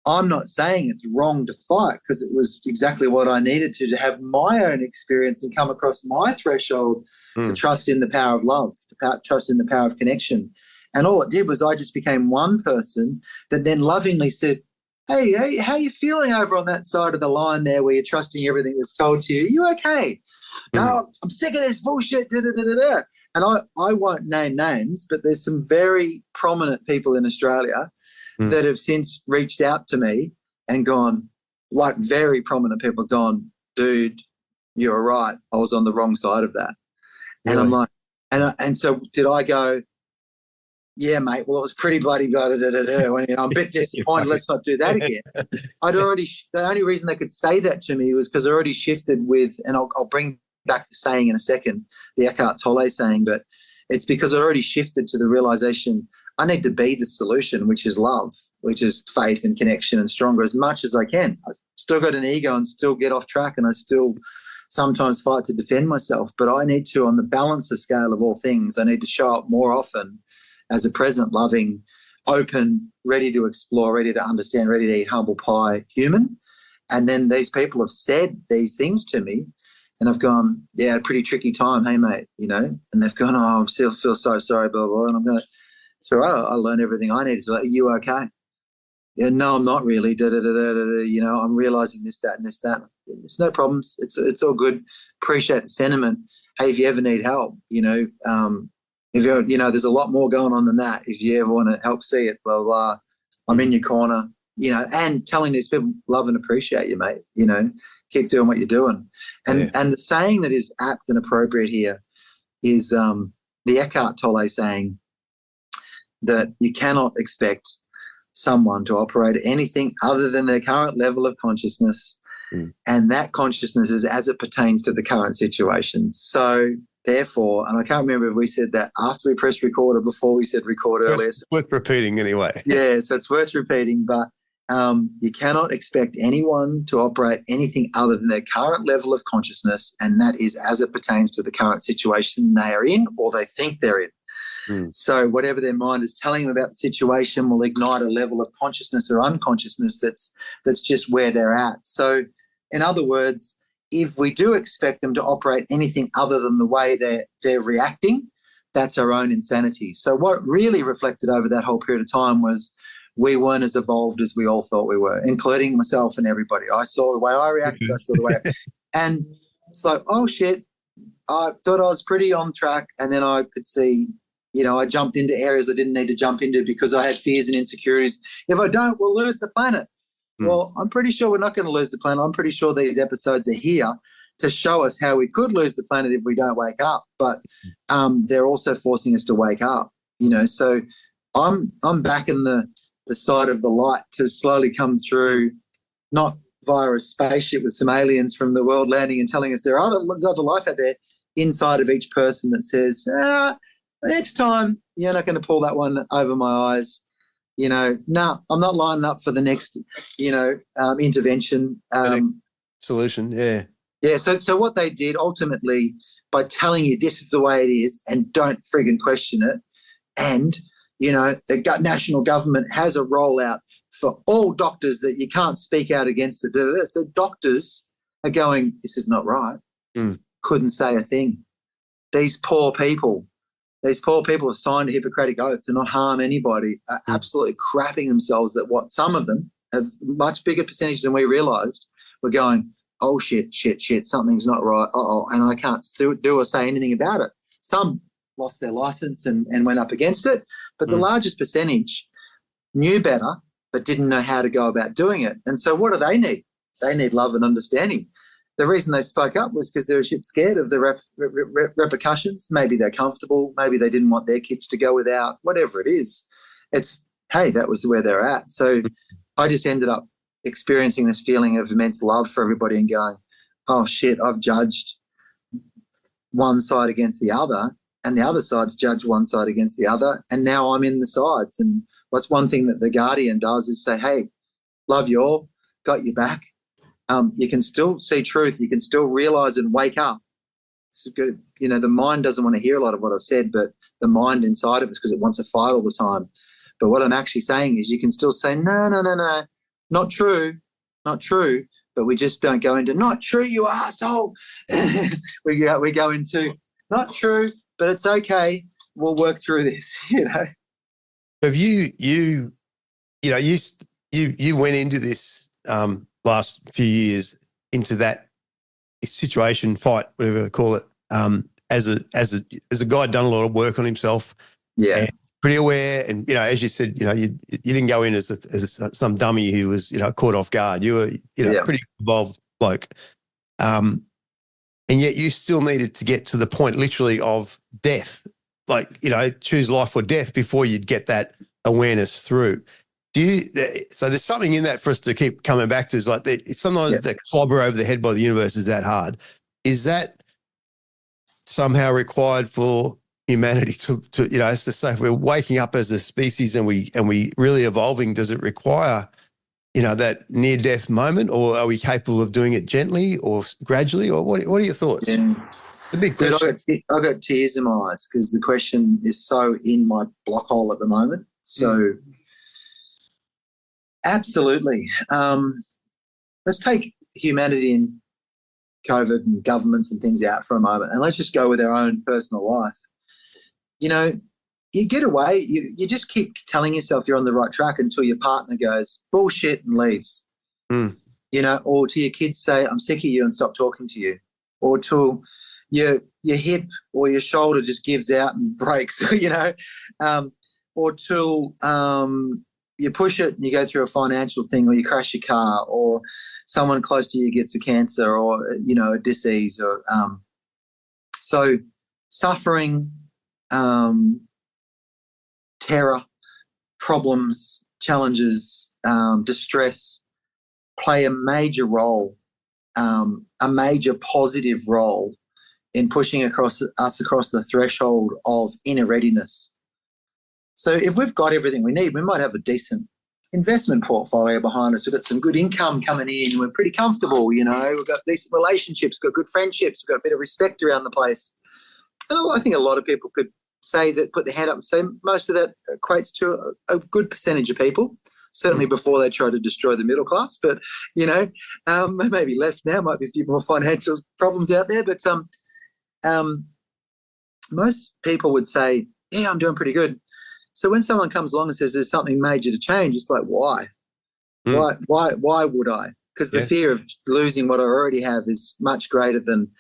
I'm not saying it's wrong to fight, because it was exactly what I needed to have my own experience and come across my threshold to trust in the power of love, to trust in the power of connection. And all it did was I just became one person that then lovingly said, hey, how are you feeling over on that side of the line there where you're trusting everything that's told to you? Are you okay? No, I'm sick of this bullshit. And I won't name names, but there's some very prominent people in Australia that have since reached out to me and gone, like very prominent people, gone, dude, you're right. I was on the wrong side of that. Really? And I'm like, and so did I go, yeah, mate, well, it was pretty bloody blah, blah, blah, blah. And I'm a bit disappointed. Let's not do that again. The only reason they could say that to me was because I already shifted with, and I'll bring back the saying in a second, the Eckhart Tolle saying, but it's because I already shifted to the realization I need to be the solution, which is love, which is faith and connection and stronger as much as I can. I still got an ego and still get off track, and I still sometimes fight to defend myself, but I need to, on the balance of scale of all things, I need to show up more often as a present, loving, open, ready to explore, ready to understand, ready to eat humble pie human. And then these people have said these things to me, And I've gone, yeah, pretty tricky time, hey, mate, and they've gone, oh, I feel so sorry, blah, blah, blah. And I'm going, it's all right, I learned everything I needed to. Are you okay? Yeah, no, I'm not really. I'm realizing this, that, and this, that. It's no problems. It's all good. Appreciate the sentiment. Hey, if you ever need help, if you're, there's a lot more going on than that. If you ever want to help see it, blah, blah, I'm in your corner, and telling these people love and appreciate you, mate, keep doing what you're doing. And the saying that is apt and appropriate here is the Eckhart Tolle saying that you cannot expect someone to operate at anything other than their current level of consciousness, and that consciousness is as it pertains to the current situation. So therefore, and I can't remember if we said that after we pressed record or before we said record earlier. It's worth repeating anyway. Yeah, so it's worth repeating, but you cannot expect anyone to operate anything other than their current level of consciousness, and that is as it pertains to the current situation they are in or they think they're in. So whatever their mind is telling them about the situation will ignite a level of consciousness or unconsciousness that's just where they're at. So in other words, if we do expect them to operate anything other than the way they're reacting, that's our own insanity. So what really reflected over that whole period of time was we weren't as evolved as we all thought we were, including myself and everybody. I saw the way I reacted, I saw the way and it's like, oh shit, I thought I was pretty on track, and then I could see, I jumped into areas I didn't need to jump into because I had fears and insecurities. If I don't, we'll lose the planet. Well, I'm pretty sure we're not going to lose the planet. I'm pretty sure these episodes are here to show us how we could lose the planet if we don't wake up. But they're also forcing us to wake up, So I'm back in the side of the light to slowly come through, not via a spaceship with some aliens from the world landing and telling us there's other life out there inside of each person that says, next time you're not going to pull that one over my eyes. I'm not lining up for the next, intervention. Solution, yeah. Yeah, so what they did ultimately, by telling you this is the way it is and don't friggin' question it, and, the national government has a rollout for all doctors that you can't speak out against it. So doctors are going, this is not right. Couldn't say a thing. These poor people have signed a Hippocratic oath to not harm anybody, are absolutely crapping themselves that what some of them have much bigger percentage than we realised were going, oh, shit, something's not right, and I can't do or say anything about it. Some lost their licence and went up against it, but the largest percentage knew better but didn't know how to go about doing it. And so what do they need? They need love and understanding. The reason they spoke up was because they were shit scared of the repercussions. Maybe they're comfortable. Maybe they didn't want their kids to go without, whatever it is. It's, hey, that was where they're at. So I just ended up experiencing this feeling of immense love for everybody and going, oh, shit, I've judged one side against the other and the other side's judged one side against the other, and now I'm in the sides. And what's one thing that The Guardian does is say, hey, love you all, got your back. You can still see truth. You can still realise and wake up. It's good. The mind doesn't want to hear a lot of what I've said, but the mind inside of it is because it wants to fight all the time. But what I'm actually saying is you can still say, no, not true. But we just don't go into, not true, you asshole. we go into, not true, but it's okay. We'll work through this, Have you went into this last few years into that situation, fight, whatever they call it, as a guy done a lot of work on himself, and pretty aware, and as you said, you didn't go in as some dummy who was caught off guard. You were pretty involved bloke, and yet you still needed to get to the point literally of death, choose life or death before you'd get that awareness through. So there's something in that for us to keep coming back to, is like sometimes the clobber over the head by the universe is that hard. Is that somehow required for humanity to as to say, if we're waking up as a species and we really evolving, does it require, that near death moment, or are we capable of doing it gently or gradually, or what are your thoughts? Yeah. The big question. I got tears in my eyes because the question is so in my block hole at the moment. So absolutely. Let's take humanity and COVID and governments and things out for a moment, and let's just go with our own personal life. You know, you get away, you just keep telling yourself you're on the right track until your partner goes bullshit and leaves. You know, or to your kids say, I'm sick of you and stop talking to you. Or till your hip or your shoulder just gives out and breaks, you know, or till you push it and you go through a financial thing, or you crash your car, or someone close to you gets a cancer, or, you know, a disease, or so suffering, terror, problems, challenges, distress play a major role, a major positive role in pushing us across the threshold of inner readiness. So if we've got everything we need, we might have a decent investment portfolio behind us. We've got some good income coming in. We're pretty comfortable, you know. We've got decent relationships, we've got good friendships, we've got a bit of respect around the place. And I think a lot of people could say that, put their hand up and say most of that equates to a good percentage of people, certainly before they try to destroy the middle class. But, you know, maybe less now, might be a few more financial problems out there. But most people would say, yeah, I'm doing pretty good. So when someone comes along and says there's something major to change, it's like, why? Why would I? Because the fear of losing what I already have is much greater than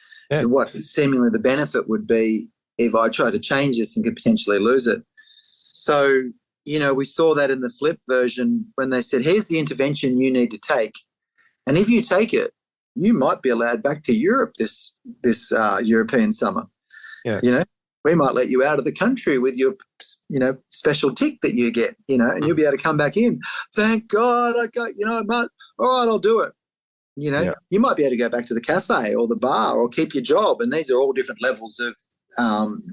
what seemingly the benefit would be if I try to change this and could potentially lose it. So, you know, we saw that in the flip version when they said, here's the intervention you need to take. And if you take it, you might be allowed back to Europe this European summer. Yeah. You know, we might let you out of the country with your, you know, special tick that you get, you know, and you'll be able to come back in. Thank God I got, you know, all right, I'll do it. You know, you might be able to go back to the cafe or the bar or keep your job. And these are all different levels of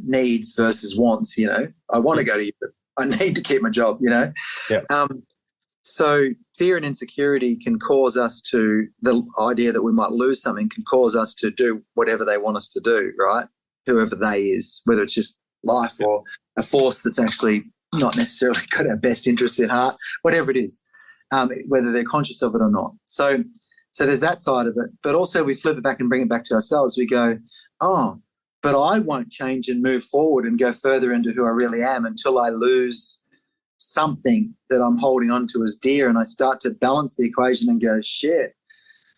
needs versus wants, you know. I want to go to Europe. I need to keep my job, you know. Yeah. So fear and insecurity can cause us to, the idea that we might lose something can cause us to do whatever they want us to do, right? Whoever they is, whether it's just life or a force that's actually not necessarily got our best interests at heart, whatever it is, whether they're conscious of it or not. So there's that side of it. But also we flip it back and bring it back to ourselves. We go, oh, but I won't change and move forward and go further into who I really am until I lose something that I'm holding on to as dear, and I start to balance the equation and go, shit,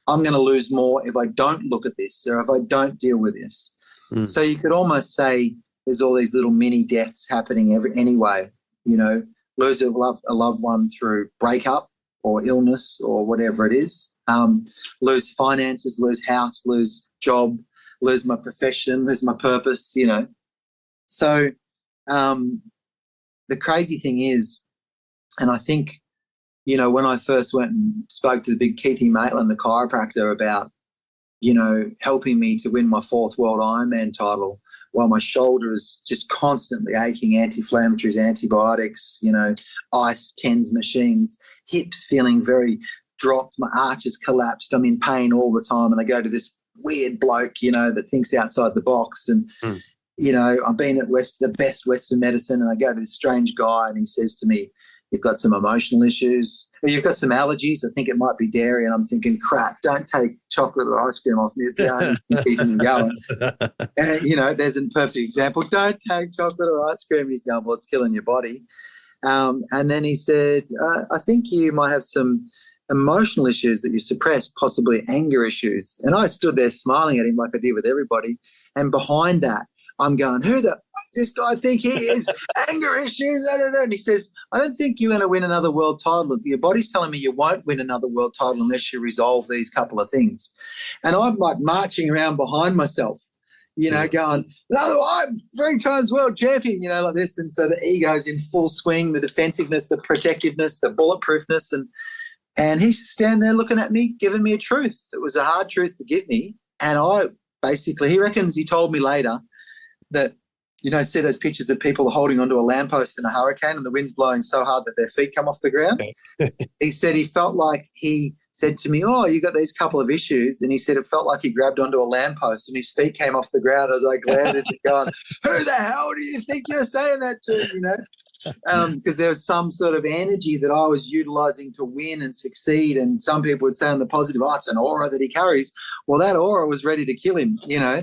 I'm going to lose more if I don't look at this or if I don't deal with this. So you could almost say there's all these little mini deaths happening anyway, you know, lose a loved one through breakup or illness or whatever it is, lose finances, lose house, lose job, lose my profession, lose my purpose, you know. So the crazy thing is, and I think, you know, when I first went and spoke to the big Keithy Maitland, the chiropractor, about, you know, helping me to win my 4th World Ironman title while my shoulder is just constantly aching, anti-inflammatories, antibiotics, you know, ice, TENS machines, hips feeling very dropped, my arches collapsed, I'm in pain all the time, and I go to this weird bloke, you know, that thinks outside the box, and you know, I've been at the best Western medicine, and I go to this strange guy and he says to me, you've got some emotional issues, or you've got some allergies, I think it might be dairy. And I'm thinking, crap, don't take chocolate or ice cream off me, it's the only thing keeping me going. And, you know, there's a perfect example, don't take chocolate or ice cream. He's going, well, it's killing your body. And then he said, I think you might have some emotional issues that you suppress, possibly anger issues. And I stood there smiling at him like I did with everybody. And behind that, I'm going, who the this guy think he is? Anger issues, and he says, I don't think you're going to win another world title. Your body's telling me you won't win another world title unless you resolve these couple of things. And I'm like marching around behind myself, you know, going, no, I'm 3 times world champion, you know, like this. And so the ego's in full swing, the defensiveness, the protectiveness, the bulletproofness. And he's standing there looking at me, giving me a truth. It was a hard truth to give me. And I basically, he reckons, he told me later that, you know, see those pictures of people holding onto a lamppost in a hurricane and the wind's blowing so hard that their feet come off the ground. He said he felt like, he said to me, oh, you got these couple of issues. And he said it felt like he grabbed onto a lamppost and his feet came off the ground as I glared at him going, who the hell do you think you're saying that to, you know? because there was some sort of energy that I was utilizing to win and succeed. And some people would say on the positive, oh, it's an aura that he carries. Well, that aura was ready to kill him, you know.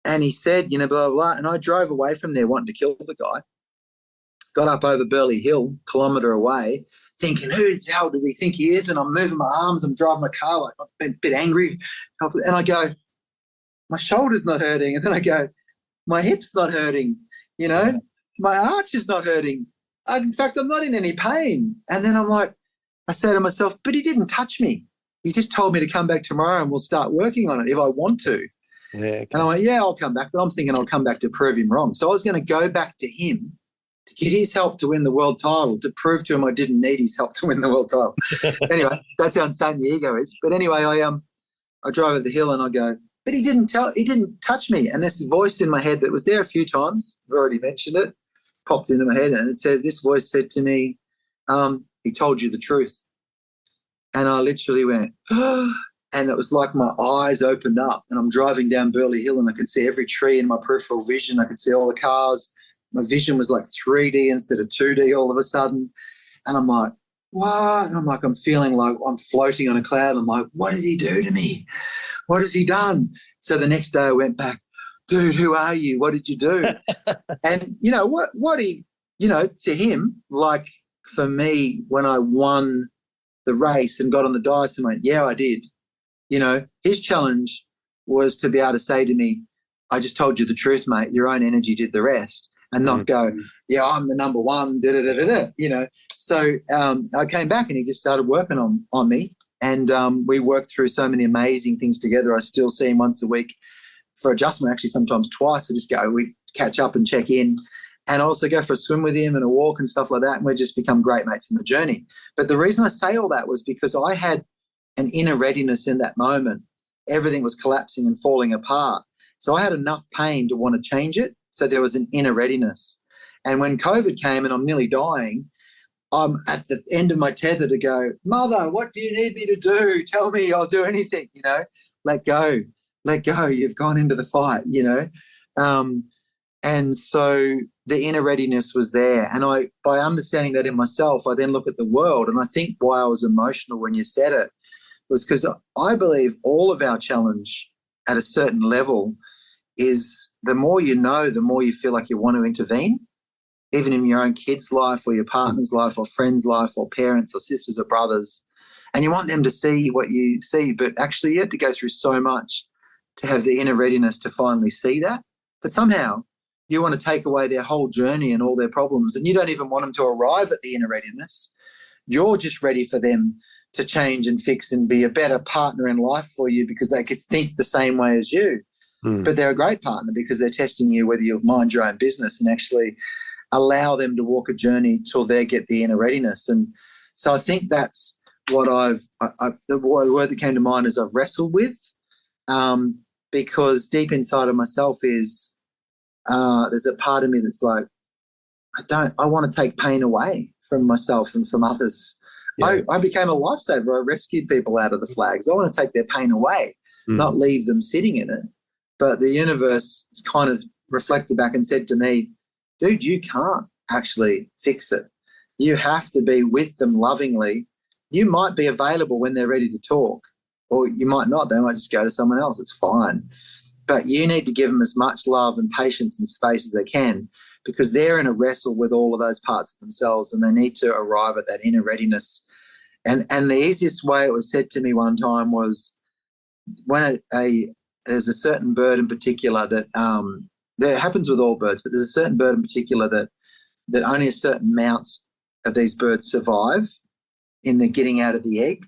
And he said, you know, blah, blah, blah. And I drove away from there wanting to kill the guy. Got up over Burley Hill, kilometre away, thinking, who the hell does he think he is? And I'm moving my arms, I'm driving my car, like I'm a bit angry. And I go, my shoulder's not hurting. And then I go, my hip's not hurting, you know, my arch is not hurting. In fact, I'm not in any pain. And then I'm like, I say to myself, but he didn't touch me. He just told me to come back tomorrow and we'll start working on it if I want to. Yeah, okay. And I went, yeah, I'll come back. But I'm thinking I'll come back to prove him wrong. So I was going to go back to him to get his help to win the world title, to prove to him I didn't need his help to win the world title. Anyway, that's how insane the ego is. But anyway, I drive over the hill and I go, but he didn't touch me. And this voice in my head that was there a few times, I've already mentioned it, popped into my head, and it said, this voice said to me, he told you the truth. And I literally went, oh, and it was like my eyes opened up, and I'm driving down Burley Hill and I could see every tree in my peripheral vision. I could see all the cars. My vision was like 3D instead of 2D all of a sudden. And I'm like, what? And I'm like, I'm feeling like I'm floating on a cloud. I'm like, what did he do to me? What has he done? So the next day I went back, dude, who are you? What did you do? And, you know, what he, you know, to him, like for me, when I won the race and got on the dice and went, yeah, I did. You know, his challenge was to be able to say to me, I just told you the truth, mate. Your own energy did the rest, and not go, yeah, I'm the number one, you know. So I came back and he just started working on me, and we worked through so many amazing things together. I still see him once a week for adjustment, actually sometimes twice. I just go, we catch up and check in, and I also go for a swim with him and a walk and stuff like that, and we just become great mates in the journey. But the reason I say all that was because I had an inner readiness in that moment. Everything was collapsing and falling apart. So I had enough pain to want to change it. So there was an inner readiness. And when COVID came and I'm nearly dying, I'm at the end of my tether to go, Mother, what do you need me to do? Tell me, I'll do anything, you know. Let go. You've gone into the fight, you know. And so the inner readiness was there. And by understanding that in myself, I then look at the world. And I think why I was emotional when you said it was because I believe all of our challenge at a certain level is the more you know, the more you feel like you want to intervene, even in your own kid's life or your partner's life or friend's life or parents or sisters or brothers. And you want them to see what you see, but actually you have to go through so much to have the inner readiness to finally see that. But somehow you want to take away their whole journey and all their problems, and you don't even want them to arrive at the inner readiness. You're just ready for them to change and fix and be a better partner in life for you because they could think the same way as you. But they're a great partner because they're testing you whether you'll mind your own business and actually allow them to walk a journey till they get the inner readiness. And so I think that's what the word that came to mind is I've wrestled with, because deep inside of myself is there's a part of me that's like, I want to take pain away from myself and from others. Yeah. I became a lifesaver. I rescued people out of the flags. I want to take their pain away, not leave them sitting in it. But the universe kind of reflected back and said to me, dude, you can't actually fix it. You have to be with them lovingly. You might be available when they're ready to talk, or you might not. They might just go to someone else. It's fine. But you need to give them as much love and patience and space as they can, because they're in a wrestle with all of those parts of themselves, and they need to arrive at that inner readiness. And the easiest way it was said to me one time was when there's a certain bird in particular that happens with all birds, but there's a certain bird in particular that only a certain amount of these birds survive in the getting out of the egg,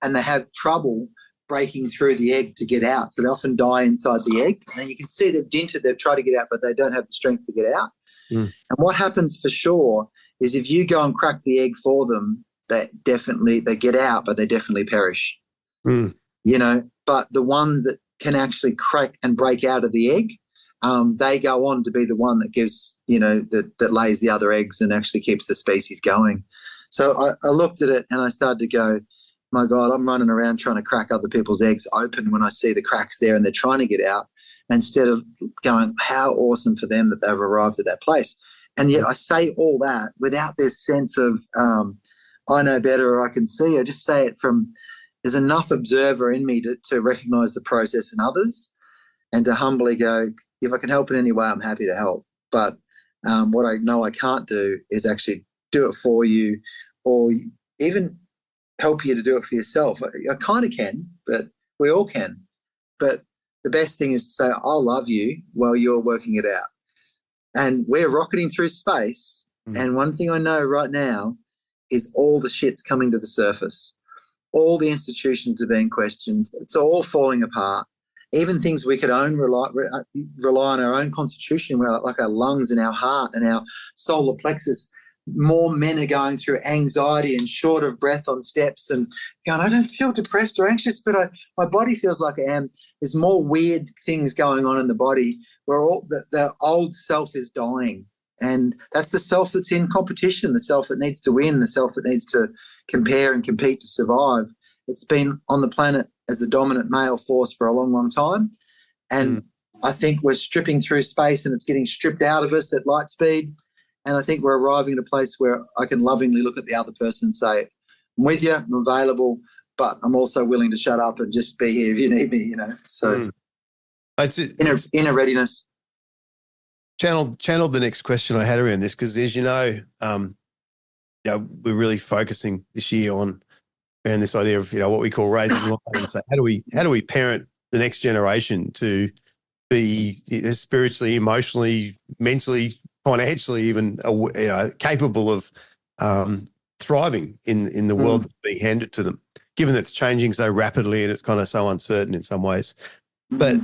and they have trouble breaking through the egg to get out. So they often die inside the egg. And then you can see they've dinted, they've tried to get out, but they don't have the strength to get out. And what happens for sure is if you go and crack the egg for them, they get out, but they definitely perish. You know, but the ones that can actually crack and break out of the egg, they go on to be the one that gives, you know, that lays the other eggs and actually keeps the species going. So I looked at it and I started to go, my God, I'm running around trying to crack other people's eggs open when I see the cracks there and they're trying to get out. instead of going, how awesome for them that they've arrived at that place. And yet I say all that without this sense of I know better or I can see. I just say it from there's enough observer in me to recognise the process in others and to humbly go, if I can help in any way, I'm happy to help. But what I know I can't do is actually do it for you or even help you to do it for yourself. I kind of can, but we all can. But the best thing is to say, I'll love you while you're working it out. And we're rocketing through space. And one thing I know right now is all the shit's coming to the surface. All the institutions are being questioned. It's all falling apart. Even things we could rely on our own constitution, like our lungs and our heart and our solar plexus. More men are going through anxiety and short of breath on steps and going, I don't feel depressed or anxious, but my body feels like I am. There's more weird things going on in the body where the old self is dying. And that's the self that's in competition, the self that needs to win, the self that needs to compare and compete to survive. It's been on the planet as the dominant male force for a long, long time. And I think we're stripping through space and it's getting stripped out of us at light speed. And I think we're arriving at a place where I can lovingly look at the other person and say, I'm with you, I'm available, but I'm also willing to shut up and just be here if you need me, So inner readiness. Channeled the next question I had around this because, as you know, we're really focusing this year on around this idea of what we call raising lions. So how do we parent the next generation to be spiritually, emotionally, mentally, financially, even capable of thriving in the world that's being handed to them, given that it's changing so rapidly and it's kind of so uncertain in some ways. But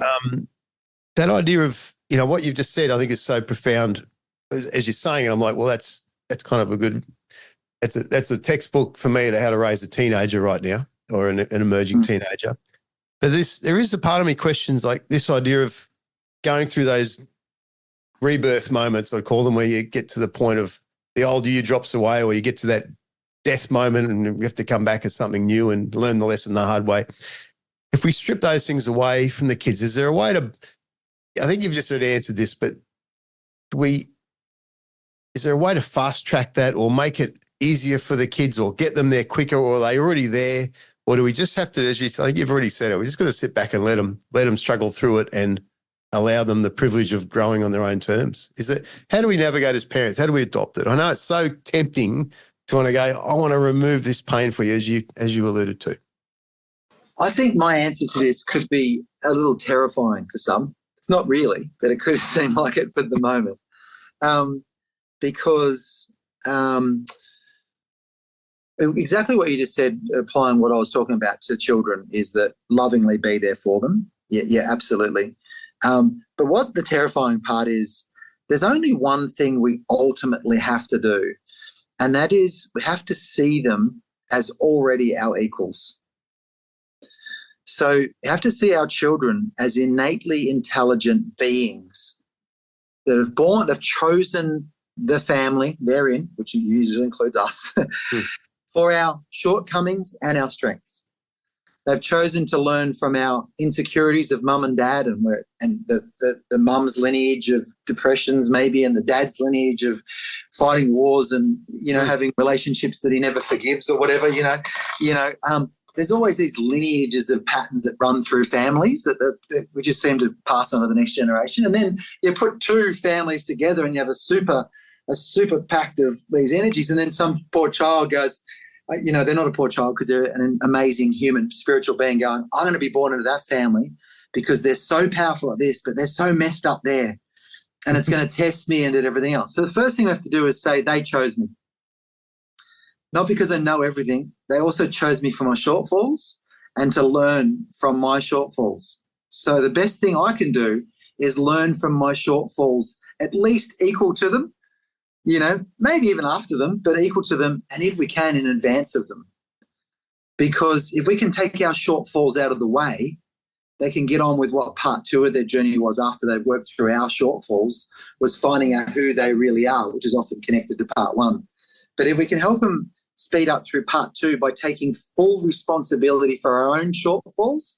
that idea of what you've just said, I think is so profound. As you're saying it, I'm like, well, that's kind of a good. That's a textbook for me to how to raise a teenager right now or an emerging teenager. But there is a part of me questions like this idea of going through those rebirth moments, I call them, where you get to the point of the old you drops away or you get to that death moment and you have to come back as something new and learn the lesson the hard way. If we strip those things away from the kids, is there a way to, I think you've just sort of answered this, but is there a way to fast track that or make it easier for the kids or get them there quicker, or are they already there? Or do we just have to, as you think you've already said it, we just got to sit back and let them struggle through it and allow them the privilege of growing on their own terms? How do we navigate as parents? How do we adopt it? I know it's so tempting to want to go, I want to remove this pain for you, as you alluded to. I think my answer to this could be a little terrifying for some. It's not really, but it could seem like it for the moment. Because exactly what you just said, applying what I was talking about to children, is that lovingly be there for them. Yeah, absolutely. But what the terrifying part is, there's only one thing we ultimately have to do, and that is we have to see them as already our equals. So you have to see our children as innately intelligent beings that they've chosen the family they're in, which usually includes us, for our shortcomings and our strengths. They've chosen to learn from our insecurities of mum and dad and the mum's lineage of depressions maybe and the dad's lineage of fighting wars and, having relationships that he never forgives or whatever, There's always these lineages of patterns that run through families that we just seem to pass on to the next generation. And then you put two families together and you have a super pact of these energies, and then some poor child goes, they're not a poor child because they're an amazing human spiritual being going, I'm going to be born into that family because they're so powerful at this, but they're so messed up there, and it's going to test me and everything else. So the first thing we have to do is say they chose me. Not because I know everything. They also chose me for my shortfalls and to learn from my shortfalls. So the best thing I can do is learn from my shortfalls, at least equal to them, maybe even after them, but equal to them, and if we can, in advance of them. Because if we can take our shortfalls out of the way, they can get on with what part 2 of their journey was after they've worked through our shortfalls, was finding out who they really are, which is often connected to part 1. But if we can help them speed up through part 2 by taking full responsibility for our own shortfalls,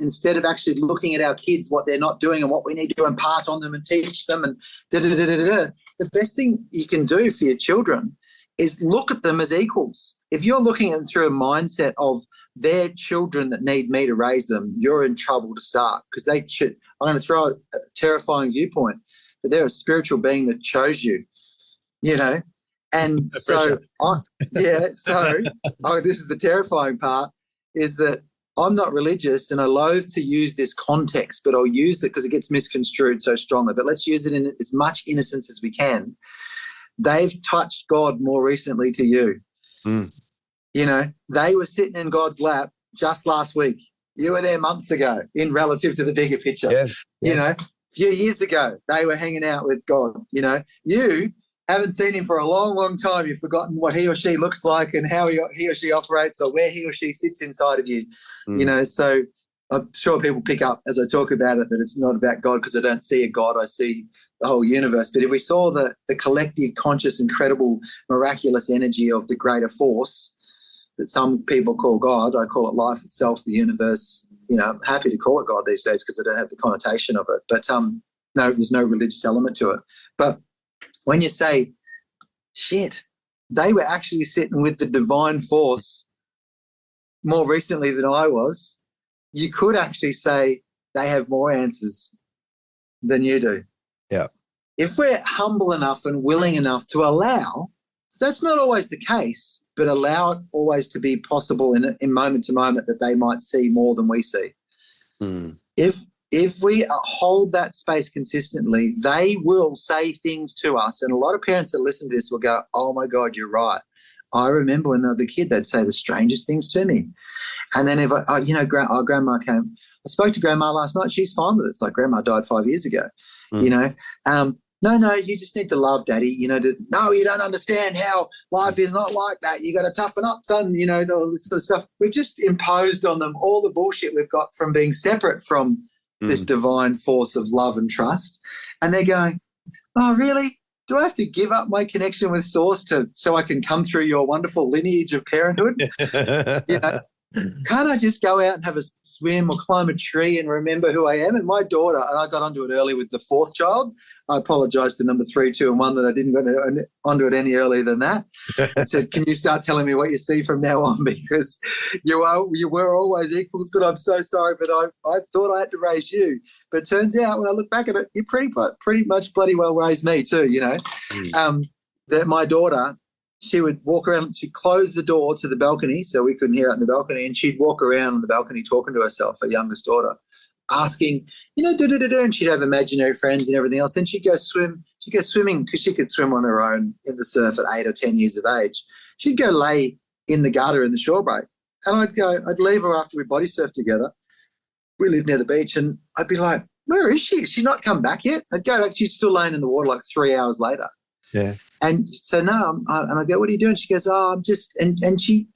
instead of actually looking at our kids, what they're not doing and what we need to impart on them and teach them and the best thing you can do for your children is look at them as equals. If you're looking at them through a mindset of they're children that need me to raise them, you're in trouble to start, because they should. I'm going to throw a terrifying viewpoint, but they're a spiritual being that chose you, you know. And this is the terrifying part, is that I'm not religious and I loathe to use this context, but I'll use it because it gets misconstrued so strongly. But let's use it in as much innocence as we can. They've touched God more recently to you. Mm. You know, they were sitting in God's lap just last week. You were there months ago in relative to the bigger picture. Yeah. You know, a few years ago, they were hanging out with God. You know, you haven't seen him for a long, long time. You've forgotten what he or she looks like and how he or she operates or where he or she sits inside of you. Mm. You know, so I'm sure people pick up as I talk about it that it's not about God, because I don't see a God, I see the whole universe. But if we saw the collective, conscious, incredible, miraculous energy of the greater force that some people call God, I call it life itself, the universe. You know, I'm happy to call it God these days because I don't have the connotation of it. But no, there's no religious element to it. But when you say, shit, they were actually sitting with the divine force more recently than I was, you could actually say they have more answers than you do. Yeah. If we're humble enough and willing enough to allow, that's not always the case, but allow it always to be possible in moment to moment that they might see more than we see. Mm. If we hold that space consistently, they will say things to us. And a lot of parents that listen to this will go, oh, my God, you're right. I remember when I was a kid, they'd say the strangest things to me. And then if Grandma came. I spoke to Grandma last night. She's fine with it. It's like Grandma died 5 years ago, you know. No, you just need to love, Daddy. You know, no, you don't understand how life is not like that. You got to toughen up, son. You know, all this sort of stuff. We've just imposed on them all the bullshit we've got from being separate from this divine force of love and trust. And they're going, oh, really? Do I have to give up my connection with Source so I can come through your wonderful lineage of parenthood? You know, can't I just go out and have a swim or climb a tree and remember who I am? And my daughter, and I got onto it early with the fourth child. I apologise to number 3, 2, and 1 that I didn't go onto it any earlier than that. I said, can you start telling me what you see from now on? Because you were always equals, but I'm so sorry, but I thought I had to raise you. But it turns out when I look back at it, you pretty much bloody well raised me too, you know. That my daughter, she would walk around, she'd close the door to the balcony so we couldn't hear out in the balcony, and she'd walk around on the balcony talking to herself, her youngest daughter, asking, you know, and she'd have imaginary friends and everything else. Then she'd go swim. She'd go swimming because she could swim on her own in the surf at 8 or 10 years of age. She'd go lay in the gutter in the shore break. And I'd leave her after we body surfed together. We lived near the beach, and I'd be like, where is she? Has she not come back yet? I'd go back. She's still laying in the water like 3 hours later. Yeah. And so no, and I go, what are you doing? She goes, oh, I'm just, and she,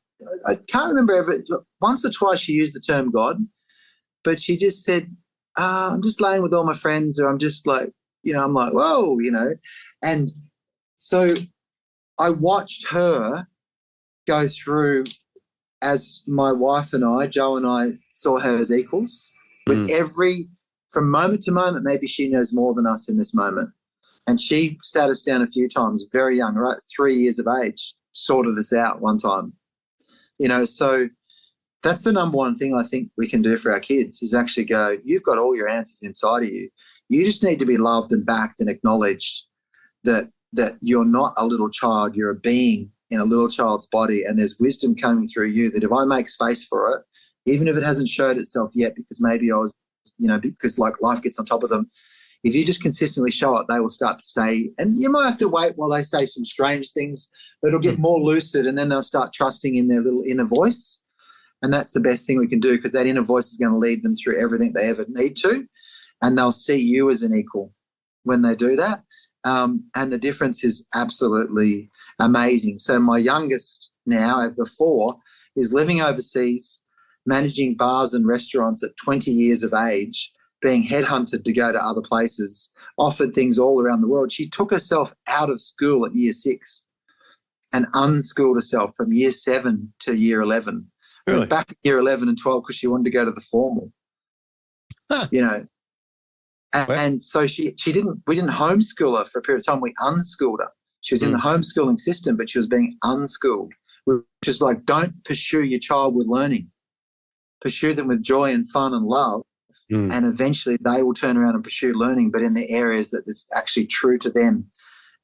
I can't remember ever, once or twice she used the term God, but she just said, I'm just laying with all my friends, or I'm just like, you know, I'm like, whoa, you know. And so I watched her go through, as my wife and I, Joe and I, saw her as equals. With from moment to moment, maybe she knows more than us in this moment. And she sat us down a few times, very young, right, 3 years of age, sorted us out one time. You know, so that's the number one thing I think we can do for our kids is actually go, you've got all your answers inside of you. You just need to be loved and backed and acknowledged that you're not a little child, you're a being in a little child's body, and there's wisdom coming through you that if I make space for it, even if it hasn't showed itself yet, because maybe I was, you know, because like life gets on top of them, if you just consistently show it, they will start to say, and you might have to wait while they say some strange things, but it'll get more lucid, and then they'll start trusting in their little inner voice. And that's the best thing we can do, because that inner voice is going to lead them through everything they ever need to, and they'll see you as an equal when they do that. And the difference is absolutely amazing. So my youngest now, of the 4, is living overseas, managing bars and restaurants at 20 years of age, being headhunted to go to other places, offered things all around the world. She took herself out of school at year 6 and unschooled herself from year 7 to year 11. Really? Went back at year 11 and 12 because she wanted to go to the formal. you know. And so we didn't homeschool her for a period of time. We unschooled her. She was in the homeschooling system, but she was being unschooled, which is like, don't pursue your child with learning. Pursue them with joy and fun and love, and eventually they will turn around and pursue learning, but in the areas that it's actually true to them.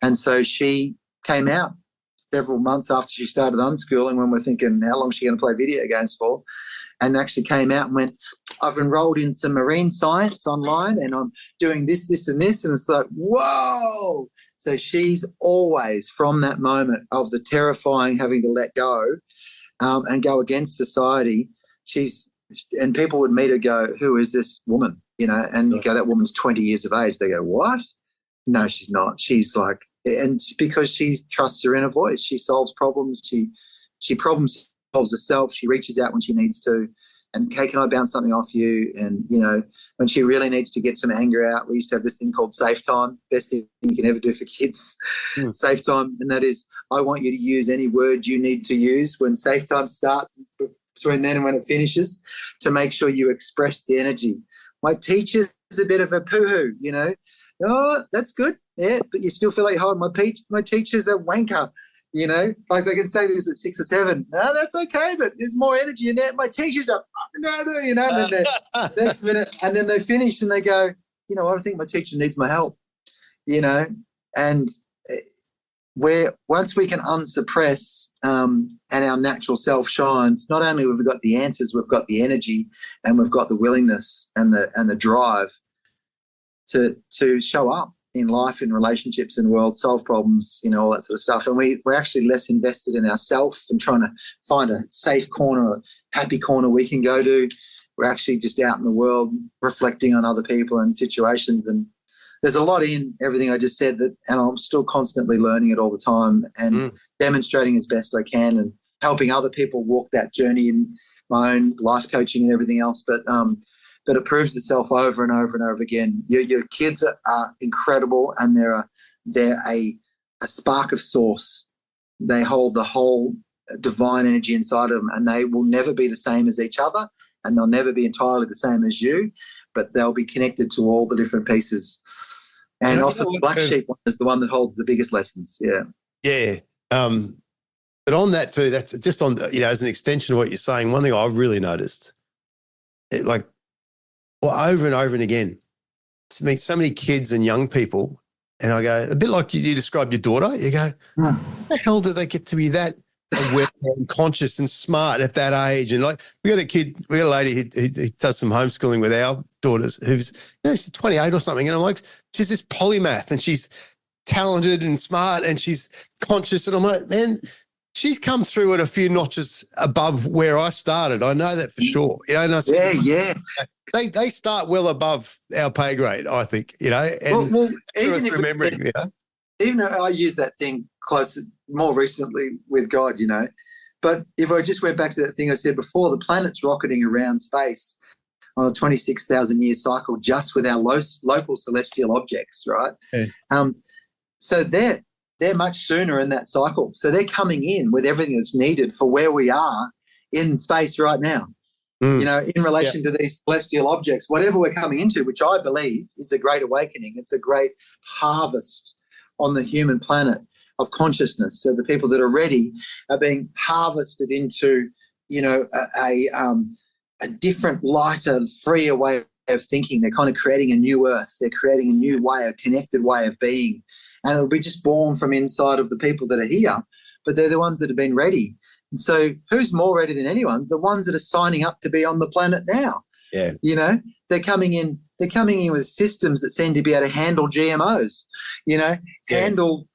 And so she came out several months after she started unschooling, when we're thinking, how long is she going to play video games for? And actually came out and went, I've enrolled in some marine science online and I'm doing this, this, and this. And it's like, whoa. So she's always, from that moment of the terrifying having to let go and go against society, and people would meet her, go, who is this woman? You know, and you go, that woman's 20 years of age. They go, what? No, she's not. She's like, and because she trusts her inner voice, she solves problems. She problem solves herself. She reaches out when she needs to. And, Kay, can I bounce something off you? And, you know, when she really needs to get some anger out, we used to have this thing called safe time, best thing you can ever do for kids, safe time. And that is, I want you to use any word you need to use when safe time starts, between then and when it finishes, to make sure you express the energy. My teacher's a bit of a poo-hoo, you know. Oh, that's good. Yeah, but you still feel like, oh, my teacher's a wanker. You know, like they can say this at 6 or 7. No, that's okay, but there's more energy in there. My teacher's up, you know, and then the next minute, and then they finish and they go, you know, I think my teacher needs my help, you know, and once we can unsuppress and our natural self shines, not only have we got the answers, we've got the energy and we've got the willingness and the drive to show up in life, in relationships, in the world, solve problems, you know, all that sort of stuff. And we're actually less invested in ourselves and trying to find a safe corner, a happy corner we can go to. We're actually just out in the world reflecting on other people and situations. And there's a lot in everything I just said, and I'm still constantly learning it all the time and demonstrating as best I can and helping other people walk that journey in my own life coaching and everything else. But it proves itself over and over and over again. Your kids are incredible, and they're a spark of source. They hold the whole divine energy inside of them, and they will never be the same as each other, and they'll never be entirely the same as you, but they'll be connected to all the different pieces. And often the black sheep one is the one that holds the biggest lessons. Yeah. Yeah. But on that too, that's just on, you know, as an extension of what you're saying, one thing I've really noticed, over and over and again, to meet so many kids and young people, and I go, a bit like you described your daughter, you go, how the hell do they get to be that aware and conscious and smart at that age? And like, we got a lady who does some homeschooling with our daughters who's, you know, she's 28 or something. And I'm like, she's this polymath and she's talented and smart and she's conscious. And I'm like, man, she's come through at a few notches above where I started. I know that for sure. You know, and yeah. They start well above our pay grade, I think, you know. And well even remembering, you know. Even though I use that thing more recently with God, you know, but if I just went back to that thing I said before, the planet's rocketing around space on a 26,000-year cycle just with our local celestial objects, right? Yeah. So they're much sooner in that cycle. So they're coming in with everything that's needed for where we are in space right now. You know, in relation to these celestial objects, whatever we're coming into, which I believe is a great awakening. It's a great harvest on the human planet of consciousness. So the people that are ready are being harvested into, you know, a different, lighter, freer way of thinking. They're kind of creating a new earth. They're creating a new way, a connected way of being. And it'll be just born from inside of the people that are here, but they're the ones that have been ready. And so who's more ready than anyone? The ones that are signing up to be on the planet now. Yeah. You know, they're coming in with systems that seem to be able to handle GMOs, you know, handle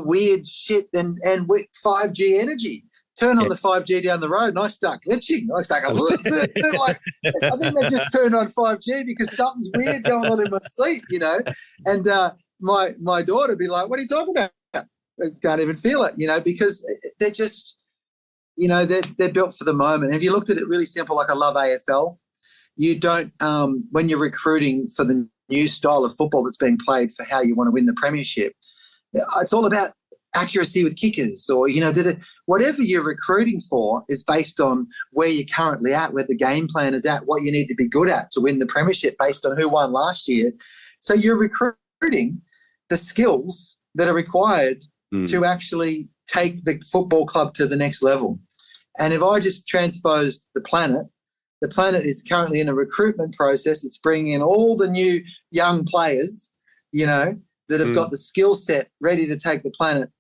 weird shit and with 5G energy. Turn on the 5G down the road and I start glitching. I start going, like, I think they just turned on 5G because something's weird going on in my sleep, you know. And my daughter would be like, what are you talking about? I can't even feel it, you know, because they're just, you know, they're built for the moment. If you looked at it really simple, like I love AFL, you don't, when you're recruiting for the new style of football that's being played for how you want to win the premiership, it's all about accuracy with kickers, or, whatever you're recruiting for is based on where you're currently at, where the game plan is at, what you need to be good at to win the premiership based on who won last year. So you're recruiting the skills that are required to actually take the football club to the next level. And if I just transposed the planet is currently in a recruitment process. It's bringing in all the new young players, that have got the skill set ready to take the planet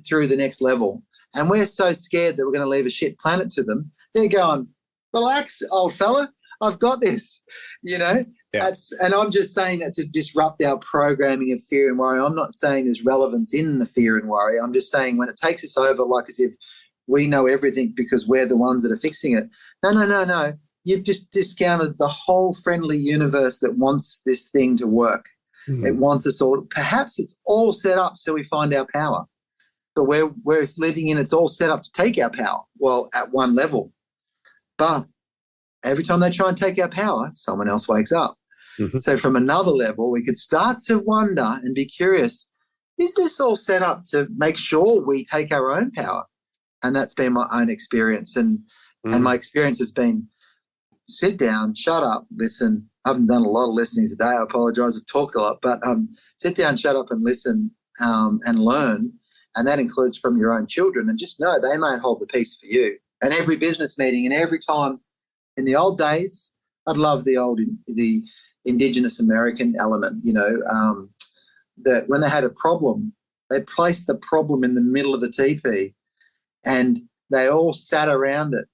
through the next level. And we're so scared that we're going to leave a shit planet to them. They're going, relax, old fella, I've got this, Yeah. And I'm just saying that to disrupt our programming of fear and worry. I'm not saying there's relevance in the fear and worry. I'm just saying when it takes us over, like as if we know everything because we're the ones that are fixing it. No. You've just discounted the whole friendly universe that wants this thing to work. It wants us all. Perhaps it's all set up so we find our power. But we're living in it's all set up to take our power, well, at one level. But every time they try and take our power, someone else wakes up. So from another level, we could start to wonder and be curious, is this all set up to make sure we take our own power? And that's been my own experience. And my experience has been sit down, shut up, listen. I haven't done a lot of listening today. I apologise. I've talked a lot. But sit down, shut up and listen and learn. And that includes from your own children. And just know they might hold the peace for you. And every business meeting and every time in the old days, I'd love the Indigenous American element, that when they had a problem, they placed the problem in the middle of the teepee and they all sat around it,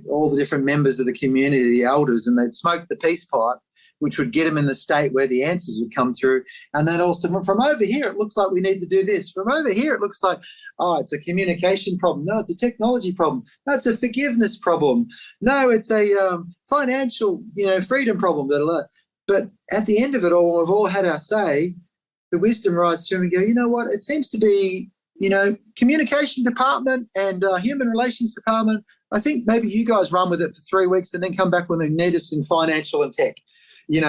all the different members of the community, the elders, and they'd smoke the peace pipe, which would get them in the state where the answers would come through. And then also from over here, it looks like we need to do this. From over here, it looks like, it's a communication problem. No, it's a technology problem. No, it's a forgiveness problem. No, it's a financial, freedom problem. Blah, blah, blah. But at the end of it all, we've all had our say. The wisdom rises through and go, you know what? It seems to be, communication department and human relations department. I think maybe you guys run with it for 3 weeks and then come back when they need us in financial and tech. We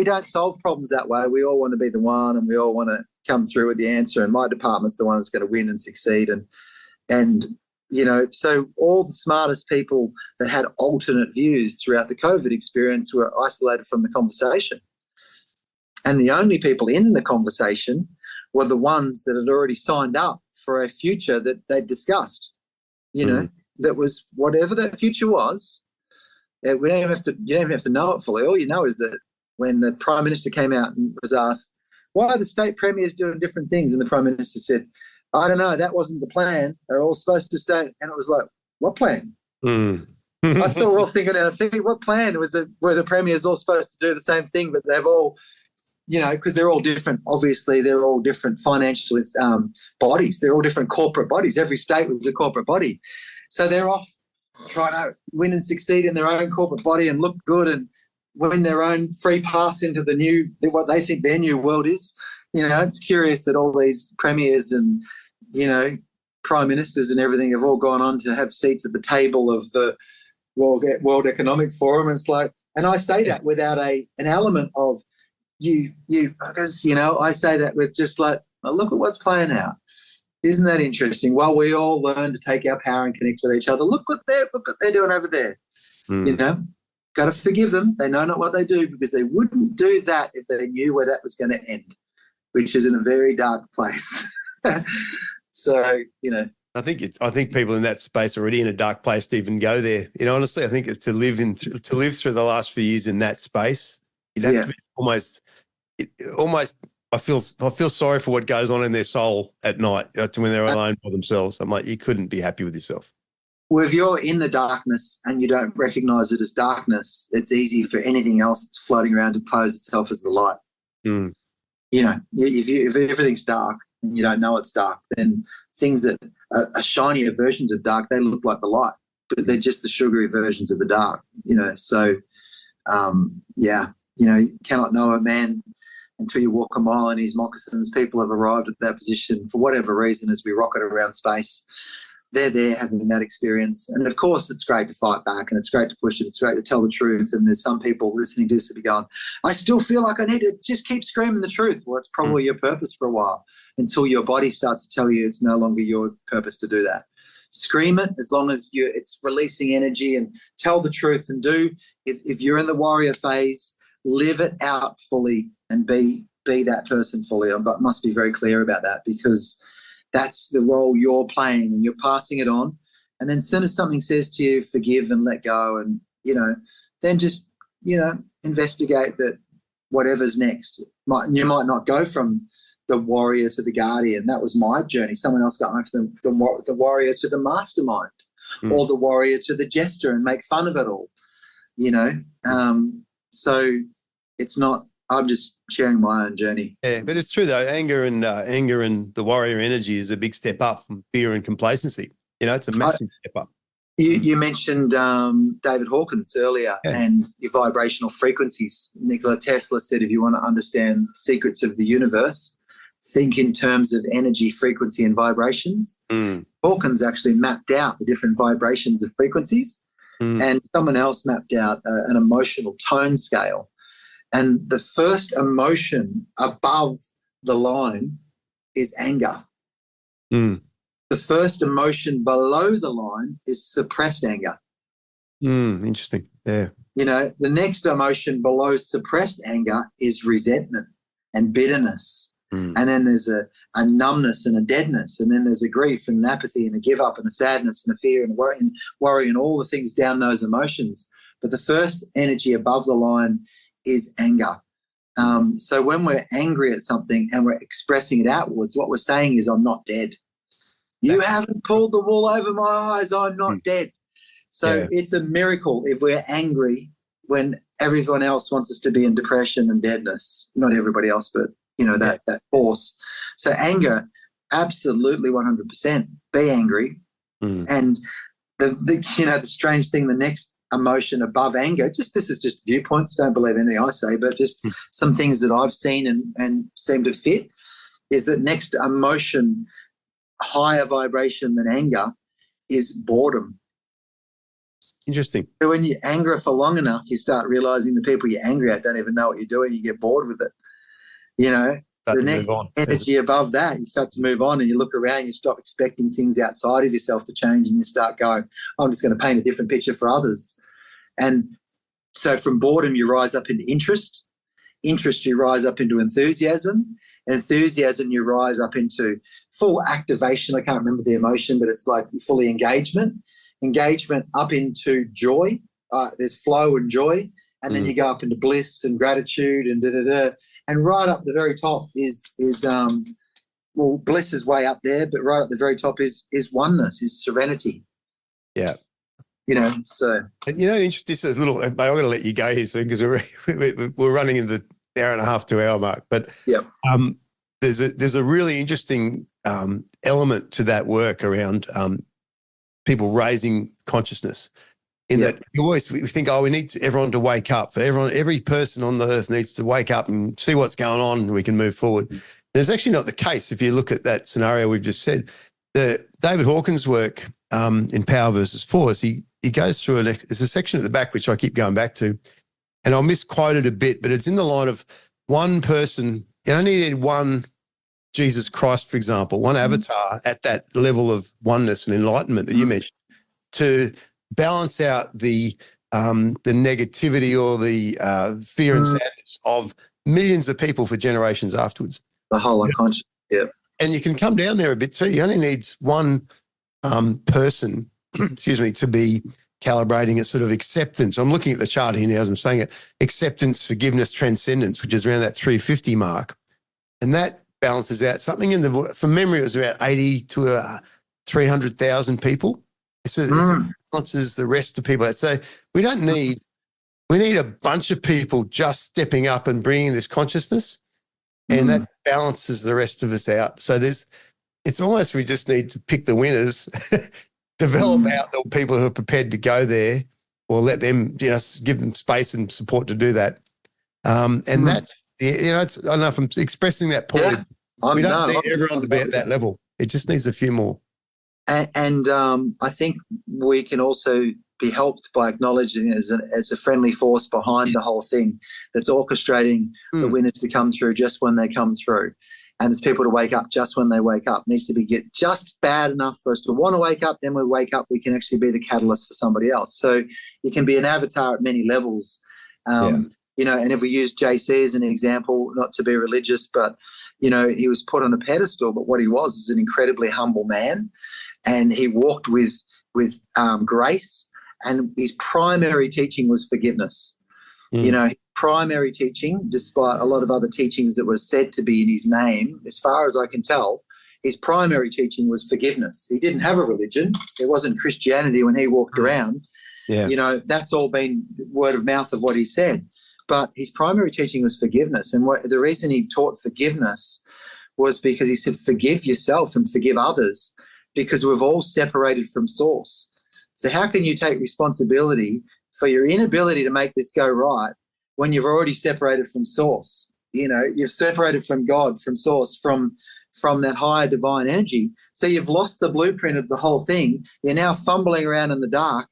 don't solve problems that way. We all want to be the one and we all want to come through with the answer. And my department's the one that's going to win and succeed. And so all the smartest people that had alternate views throughout the COVID experience were isolated from the conversation. And the only people in the conversation were the ones that had already signed up for a future that they'd discussed, that was whatever that future was. You don't even have to know it fully. All you know is that when the Prime Minister came out and was asked, why are the state premiers doing different things? And the Prime Minister said, I don't know, that wasn't the plan. They're all supposed to stay. And it was like, what plan? I thought we're all thinking, what plan? Were the premiers all supposed to do the same thing, but they've all, because they're all different. Obviously, they're all different financial bodies. They're all different corporate bodies. Every state was a corporate body. So they're off trying to win and succeed in their own corporate body and look good and win their own free pass into what they think their new world is. It's curious that all these premiers and, prime ministers and everything have all gone on to have seats at the table of the World Economic Forum. And it's like, and I say that without an element of you because, I say that with just like, oh, look at what's playing out. Isn't that interesting? While we all learn to take our power and connect with each other, look what they're doing over there. Got to forgive them. They know not what they do because they wouldn't do that if they knew where that was going to end, which is in a very dark place. So, I think people in that space are already in a dark place to even go there. Honestly, I think to live through the last few years in that space, you'd have to be almost. I feel sorry for what goes on in their soul at night, to when they're alone by themselves. I'm like, you couldn't be happy with yourself. Well, if you're in the darkness and you don't recognise it as darkness, it's easy for anything else that's floating around to pose itself as the light. If everything's dark and you don't know it's dark, then things that are shinier versions of dark, they look like the light, but they're just the sugary versions of the dark. So you cannot know a man until you walk a mile in his moccasins. People have arrived at that position for whatever reason as we rocket around space. They're there having that experience. And, of course, it's great to fight back and it's great to push it. It's great to tell the truth. And there's some people listening to this will be going, I still feel like I need to just keep screaming the truth. Well, it's probably your purpose for a while. until your body starts to tell you it's no longer your purpose to do that. Scream it as long as it's releasing energy, and tell the truth, and if you're in the warrior phase, live it out fully and be that person fully. I must be very clear about that, because that's the role you're playing and you're passing it on. And then as soon as something says to you, forgive and let go, and, then just, investigate that whatever's next. You might not go from the warrior to the guardian. That was my journey. Someone else got me from the warrior to the mastermind, or the warrior to the jester and make fun of it all, So it's not, I'm just sharing my own journey. Yeah, but it's true though. Anger and the warrior energy is a big step up from fear and complacency. It's a massive step up. You mentioned David Hawkins earlier, and your vibrational frequencies. Nikola Tesla said, if you want to understand the secrets of the universe, think in terms of energy, frequency, and vibrations. Hawkins actually mapped out the different vibrations of frequencies, and someone else mapped out an emotional tone scale. And the first emotion above the line is anger. The first emotion below the line is suppressed anger. Interesting. Yeah. The next emotion below suppressed anger is resentment and bitterness. And then there's a numbness and a deadness. And then there's a grief and an apathy and a give up and a sadness and a fear and worry and all the things down those emotions. But the first energy above the line is anger. So when we're angry at something and we're expressing it outwards, what we're saying is, I'm not dead. You haven't pulled the wool over my eyes. I'm not dead. So it's a miracle if we're angry when everyone else wants us to be in depression and deadness. Not everybody else, but, that force. So anger, absolutely 100%. Be angry. And the strange thing, the next emotion above anger, this is just viewpoints. Don't believe anything I say, but just some things that I've seen and seem to fit, is that next emotion, higher vibration than anger, is boredom. Interesting. So when you anger for long enough, you start realizing the people you're angry at don't even know what you're doing. You get bored with it. The next energy above that, you start to move on, and you look around, you stop expecting things outside of yourself to change, and you start going, I'm just going to paint a different picture for others. And so from boredom, you rise up into interest. Interest, you rise up into enthusiasm. Enthusiasm, you rise up into full activation. I can't remember the emotion, but it's like fully engagement. Engagement up into joy. There's flow and joy. And then you go up into bliss and gratitude and da-da-da. And right up the very top is bliss is way up there, but right up the very top is oneness, is serenity. Yeah. So. And this is little, I've got to let you go here soon, because we're running into the hour and a half, 2 hour mark. But there's a really interesting element to that work around people raising consciousness. In that we think, we need everyone to wake up. Every person on the earth needs to wake up and see what's going on, and we can move forward. And it's actually not the case. If you look at that scenario we've just said, the David Hawkins' work in Power versus Force, he goes through there's a section at the back which I keep going back to, and I'll misquote it a bit, but it's in the line of one person. You only need one Jesus Christ, for example, one avatar at that level of oneness and enlightenment that you mentioned, to balance out the negativity or the fear and sadness of millions of people for generations afterwards. The whole unconscious, And you can come down there a bit too. You only need one person, to be calibrating a sort of acceptance. I'm looking at the chart here now as I'm saying it. Acceptance, forgiveness, transcendence, which is around that 350 mark. And that balances out something from memory, it was about 80 to 300,000 people. So it balances the rest of people. So we need a bunch of people just stepping up and bringing this consciousness, and that balances the rest of us out. So it's almost, we just need to pick the winners, develop out the people who are prepared to go there, or let them, give them space and support to do that. And that's, I don't know if I'm expressing that poorly. We don't need everyone to be at that level. It just needs a few more. And I think we can also be helped by acknowledging as a friendly force behind the whole thing that's orchestrating the winners to come through just when they come through. And there's people to wake up just when they wake up. It needs to be get just bad enough for us to want to wake up. Then we wake up, we can actually be the catalyst for somebody else. So you can be an avatar at many levels. You know, and if we use JC as an example, not to be religious, but, you know, he was put on a pedestal, but what he was is an incredibly humble man, and he walked with grace, and his primary teaching was forgiveness. You know, his primary teaching, despite a lot of other teachings that were said to be in his name, as far as I can tell, his primary teaching was forgiveness. He didn't have a religion. It wasn't Christianity when he walked around. You know, that's all been word of mouth of what he said. But his primary teaching was forgiveness. And the reason he taught forgiveness was because he said, forgive yourself and forgive others, because we've all separated from source. So how can you take responsibility for your inability to make this go right when you've already separated from source? You know, you've separated from God, from source, from that higher divine energy. So you've lost the blueprint of the whole thing. You're now fumbling around in the dark.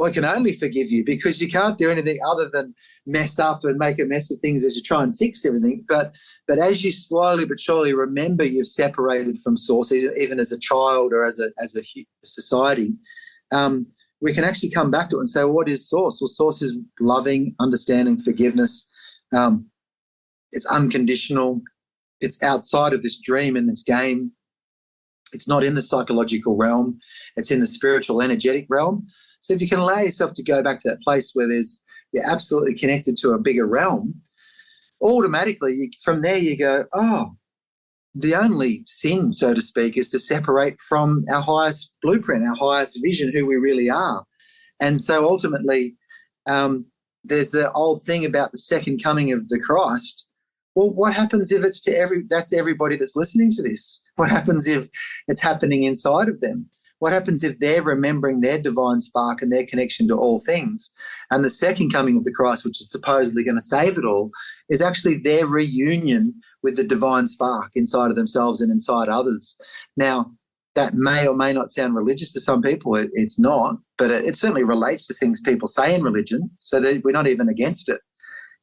I can only forgive you because you can't do anything other than mess up and make a mess of things as you try and fix everything. But as you slowly but surely remember you've separated from source, even as a child or as a society, we can actually come back to it and say, well, what is source? Well, source is loving, understanding, forgiveness. It's unconditional. It's outside of this dream and this game. It's not in the psychological realm. It's in the spiritual, energetic realm. So if you can allow yourself to go back to that place where you're absolutely connected to a bigger realm, automatically from there you go, oh, the only sin, so to speak, is to separate from our highest blueprint, our highest vision, who we really are. And so ultimately there's the old thing about the second coming of the Christ. Well, what happens if it's that's everybody that's listening to this? What happens if it's happening inside of them? What happens if they're remembering their divine spark and their connection to all things? And the second coming of the Christ, which is supposedly going to save it all, is actually their reunion with the divine spark inside of themselves and inside others. Now, that may or may not sound religious to some people. It's not, but it certainly relates to things people say in religion, so that we're not even against it.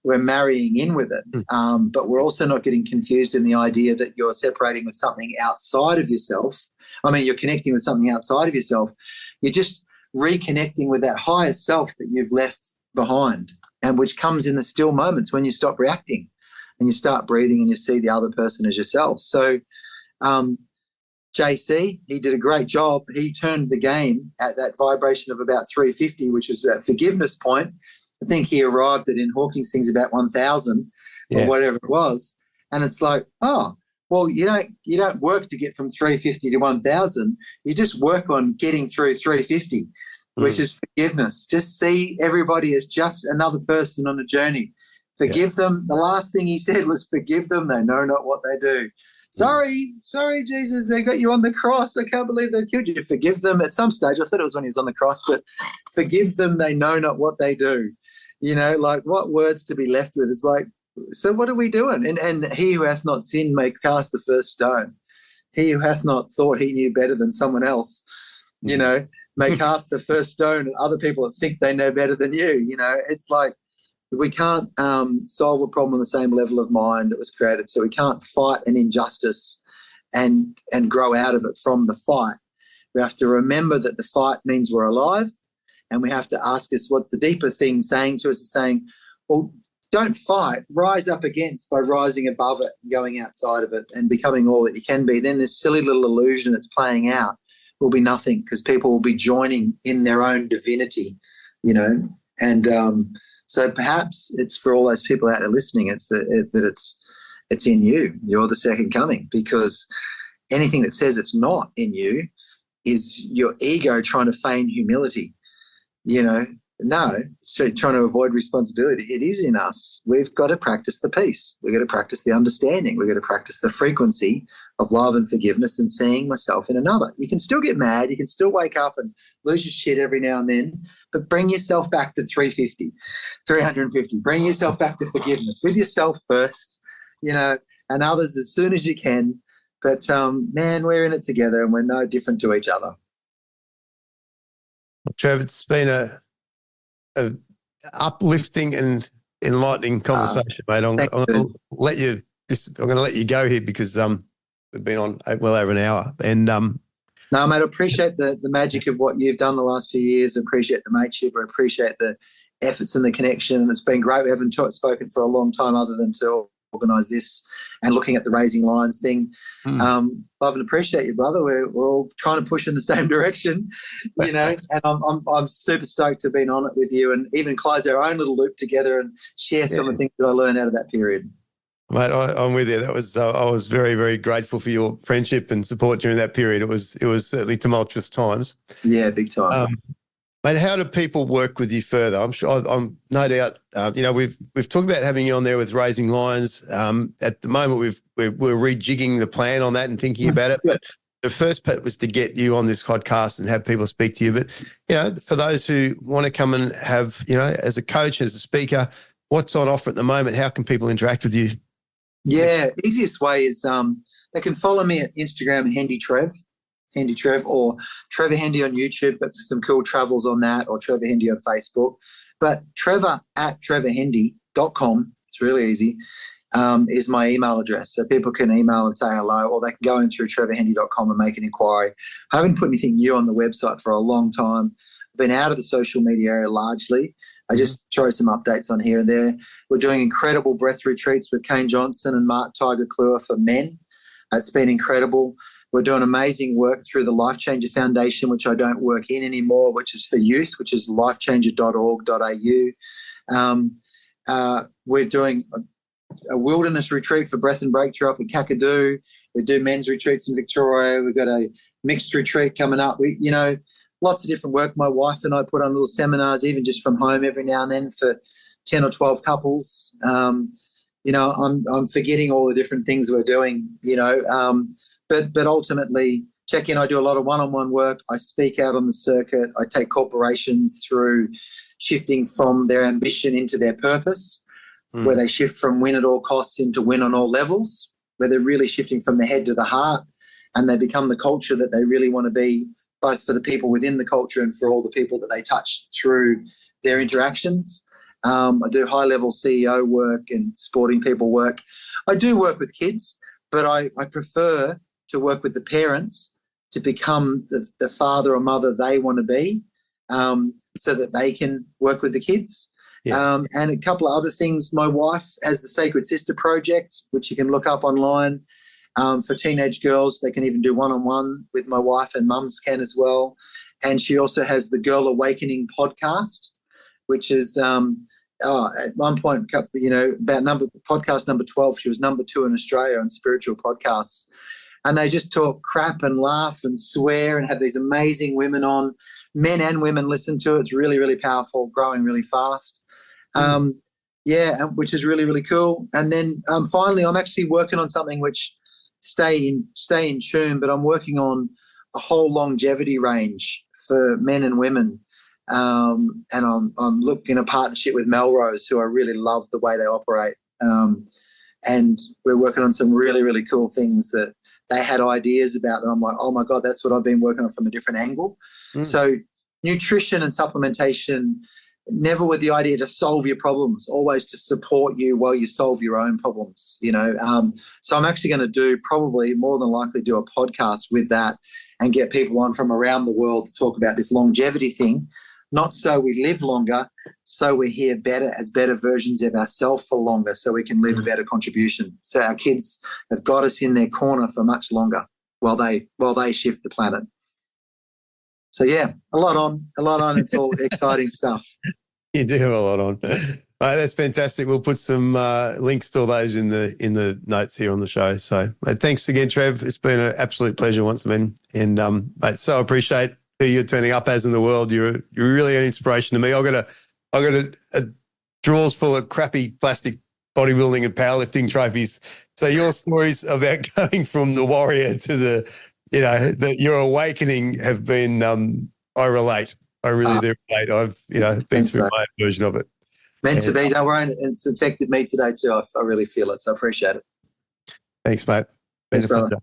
We're marrying in with it. But we're also not getting confused in the idea that you're separating with something outside of yourself. I mean, you're connecting with something outside of yourself. You're just reconnecting with that higher self that you've left behind, and which comes in the still moments when you stop reacting and you start breathing and you see the other person as yourself. So JC, he did a great job. He turned the game at that vibration of about 350, which was that forgiveness point. I think he arrived at, in Hawking's things, about 1,000 or whatever it was. And it's like, oh, well, you don't work to get from 350 to 1,000. You just work on getting through 350, which is forgiveness. Just see everybody as just another person on a journey. Forgive them. The last thing he said was, forgive them. They know not what they do. Sorry, Jesus, they got you on the cross. I can't believe they killed you. Forgive them at some stage. I thought it was when he was on the cross, but forgive them. They know not what they do. You know, like, what words to be left with? It's like, so what are we doing? And he who hath not sinned may cast the first stone. He who hath not thought he knew better than someone else, you know, may cast the first stone at other people that think they know better than you. You know, it's like, we can't solve a problem on the same level of mind that was created. So we can't fight an injustice and grow out of it from the fight. We have to remember that the fight means we're alive, and we have to ask us, what's the deeper thing saying to us? It's saying, well, don't fight, rise up against by rising above it and going outside of it and becoming all that you can be. Then this silly little illusion that's playing out will be nothing, because people will be joining in their own divinity, you know. And so perhaps it's for all those people out there listening, it's that it's in you. You're the second coming, because anything that says it's not in you is your ego trying to feign humility. You know, no, it's trying to avoid responsibility. It is in us. We've got to practice the peace. We've got to practice the understanding. We've got to practice the frequency of love and forgiveness and seeing myself in another. You can still get mad. You can still wake up and lose your shit every now and then, but bring yourself back to 350. Bring yourself back to forgiveness with yourself first, you know, and others as soon as you can. But, man, we're in it together and we're no different to each other. Trevor, it's been a uplifting and enlightening conversation, mate. I'm going to let you I'm going to let you go here because we've been on well over an hour. And no, mate, I appreciate the magic of what you've done the last few years. I appreciate the mateship. I appreciate the efforts and the connection. And it's been great. We haven't spoken for a long time other than to organise this and looking at the Raising Lions thing. Love and appreciate you, brother. We're all trying to push in the same direction, you know, and I'm super stoked to have been on it with you and even close our own little loop together and share some of the things that I learned out of that period. Mate, I'm with you. That was I was very, very grateful for your friendship and support during that period. It was certainly tumultuous times. Yeah, big time. Mate, how do people work with you further? I'm sure, I'm no doubt. You know, we've talked about having you on there with Raising Lions. At the moment, we're rejigging the plan on that and thinking about it. But the first part was to get you on this podcast and have people speak to you. But you know, for those who want to come and have, you know, as a coach, as a speaker, what's on offer at the moment? How can people interact with you? Yeah, easiest way is they can follow me at Instagram, Hendy Trev, or Trevor Hendy on YouTube. Got some cool travels on that, or Trevor Hendy on Facebook. But Trevor at trevorhendy.com, it's really easy, is my email address. So people can email and say hello, or they can go in through trevorhendy.com and make an inquiry. I haven't put anything new on the website for a long time. I've been out of the social media area largely. I just throw some updates on here and there. We're doing incredible breath retreats with Kane Johnson and Mark Tiger Kluwer for men. That's been incredible. We're doing amazing work through the Life Changer Foundation, which I don't work in anymore, which is for youth, which is lifechanger.org.au. We're doing a wilderness retreat for breath and breakthrough up in Kakadu. We do men's retreats in Victoria. We've got a mixed retreat coming up. Lots of different work. My wife and I put on little seminars, even just from home every now and then for 10 or 12 couples. I'm forgetting all the different things we're doing, but ultimately check in. I do a lot of one-on-one work. I speak out on the circuit. I take corporations through shifting from their ambition into their purpose, where they shift from win at all costs into win on all levels, where they're really shifting from the head to the heart and they become the culture that they really want to be, both for the people within the culture and for all the people that they touch through their interactions. I do high-level CEO work and sporting people work. I do work with kids, but I prefer to work with the parents to become the father or mother they want to be, so that they can work with the kids. Yeah. And a couple of other things. My wife has the Sacred Sister Project, which you can look up online. For teenage girls, they can even do one-on-one with my wife, and mums can as well. And she also has the Girl Awakening podcast, which is at one point, about podcast number 12, she was number 2 in Australia on spiritual podcasts. And they just talk crap and laugh and swear and have these amazing women on. Men and women listen to it. It's really, really powerful, growing really fast. Which is really, really cool. And then finally, I'm actually working on something which stay in tune, but I'm working on a whole longevity range for men and women. And I'm looking at a partnership with Melrose, who I really love the way they operate. And we're working on some really, really cool things that they had ideas about. And I'm like, oh my God, that's what I've been working on from a different angle. So nutrition and supplementation, never with the idea to solve your problems, always to support you while you solve your own problems, So I'm actually going to do, probably more than likely, do a podcast with that and get people on from around the world to talk about this longevity thing, not so we live longer, so we're here better as better versions of ourselves for longer, so we can leave a better contribution. So our kids have got us in their corner for much longer while they shift the planet. So yeah, a lot on. It's all exciting stuff. You do have a lot on. That's fantastic. We'll put some links to all those in the notes here on the show. So thanks again, Trev. It's been an absolute pleasure once again. And mate, so appreciate who you're turning up as in the world. You're really an inspiration to me. I've got a drawers full of crappy plastic bodybuilding and powerlifting trophies. So your stories about going from the warrior to your awakening have been, I relate. I really do relate. I've been through my own version of it. Meant to be, don't worry. It's affected me today too. I really feel it. So I appreciate it. Thanks, mate. Thanks, brother.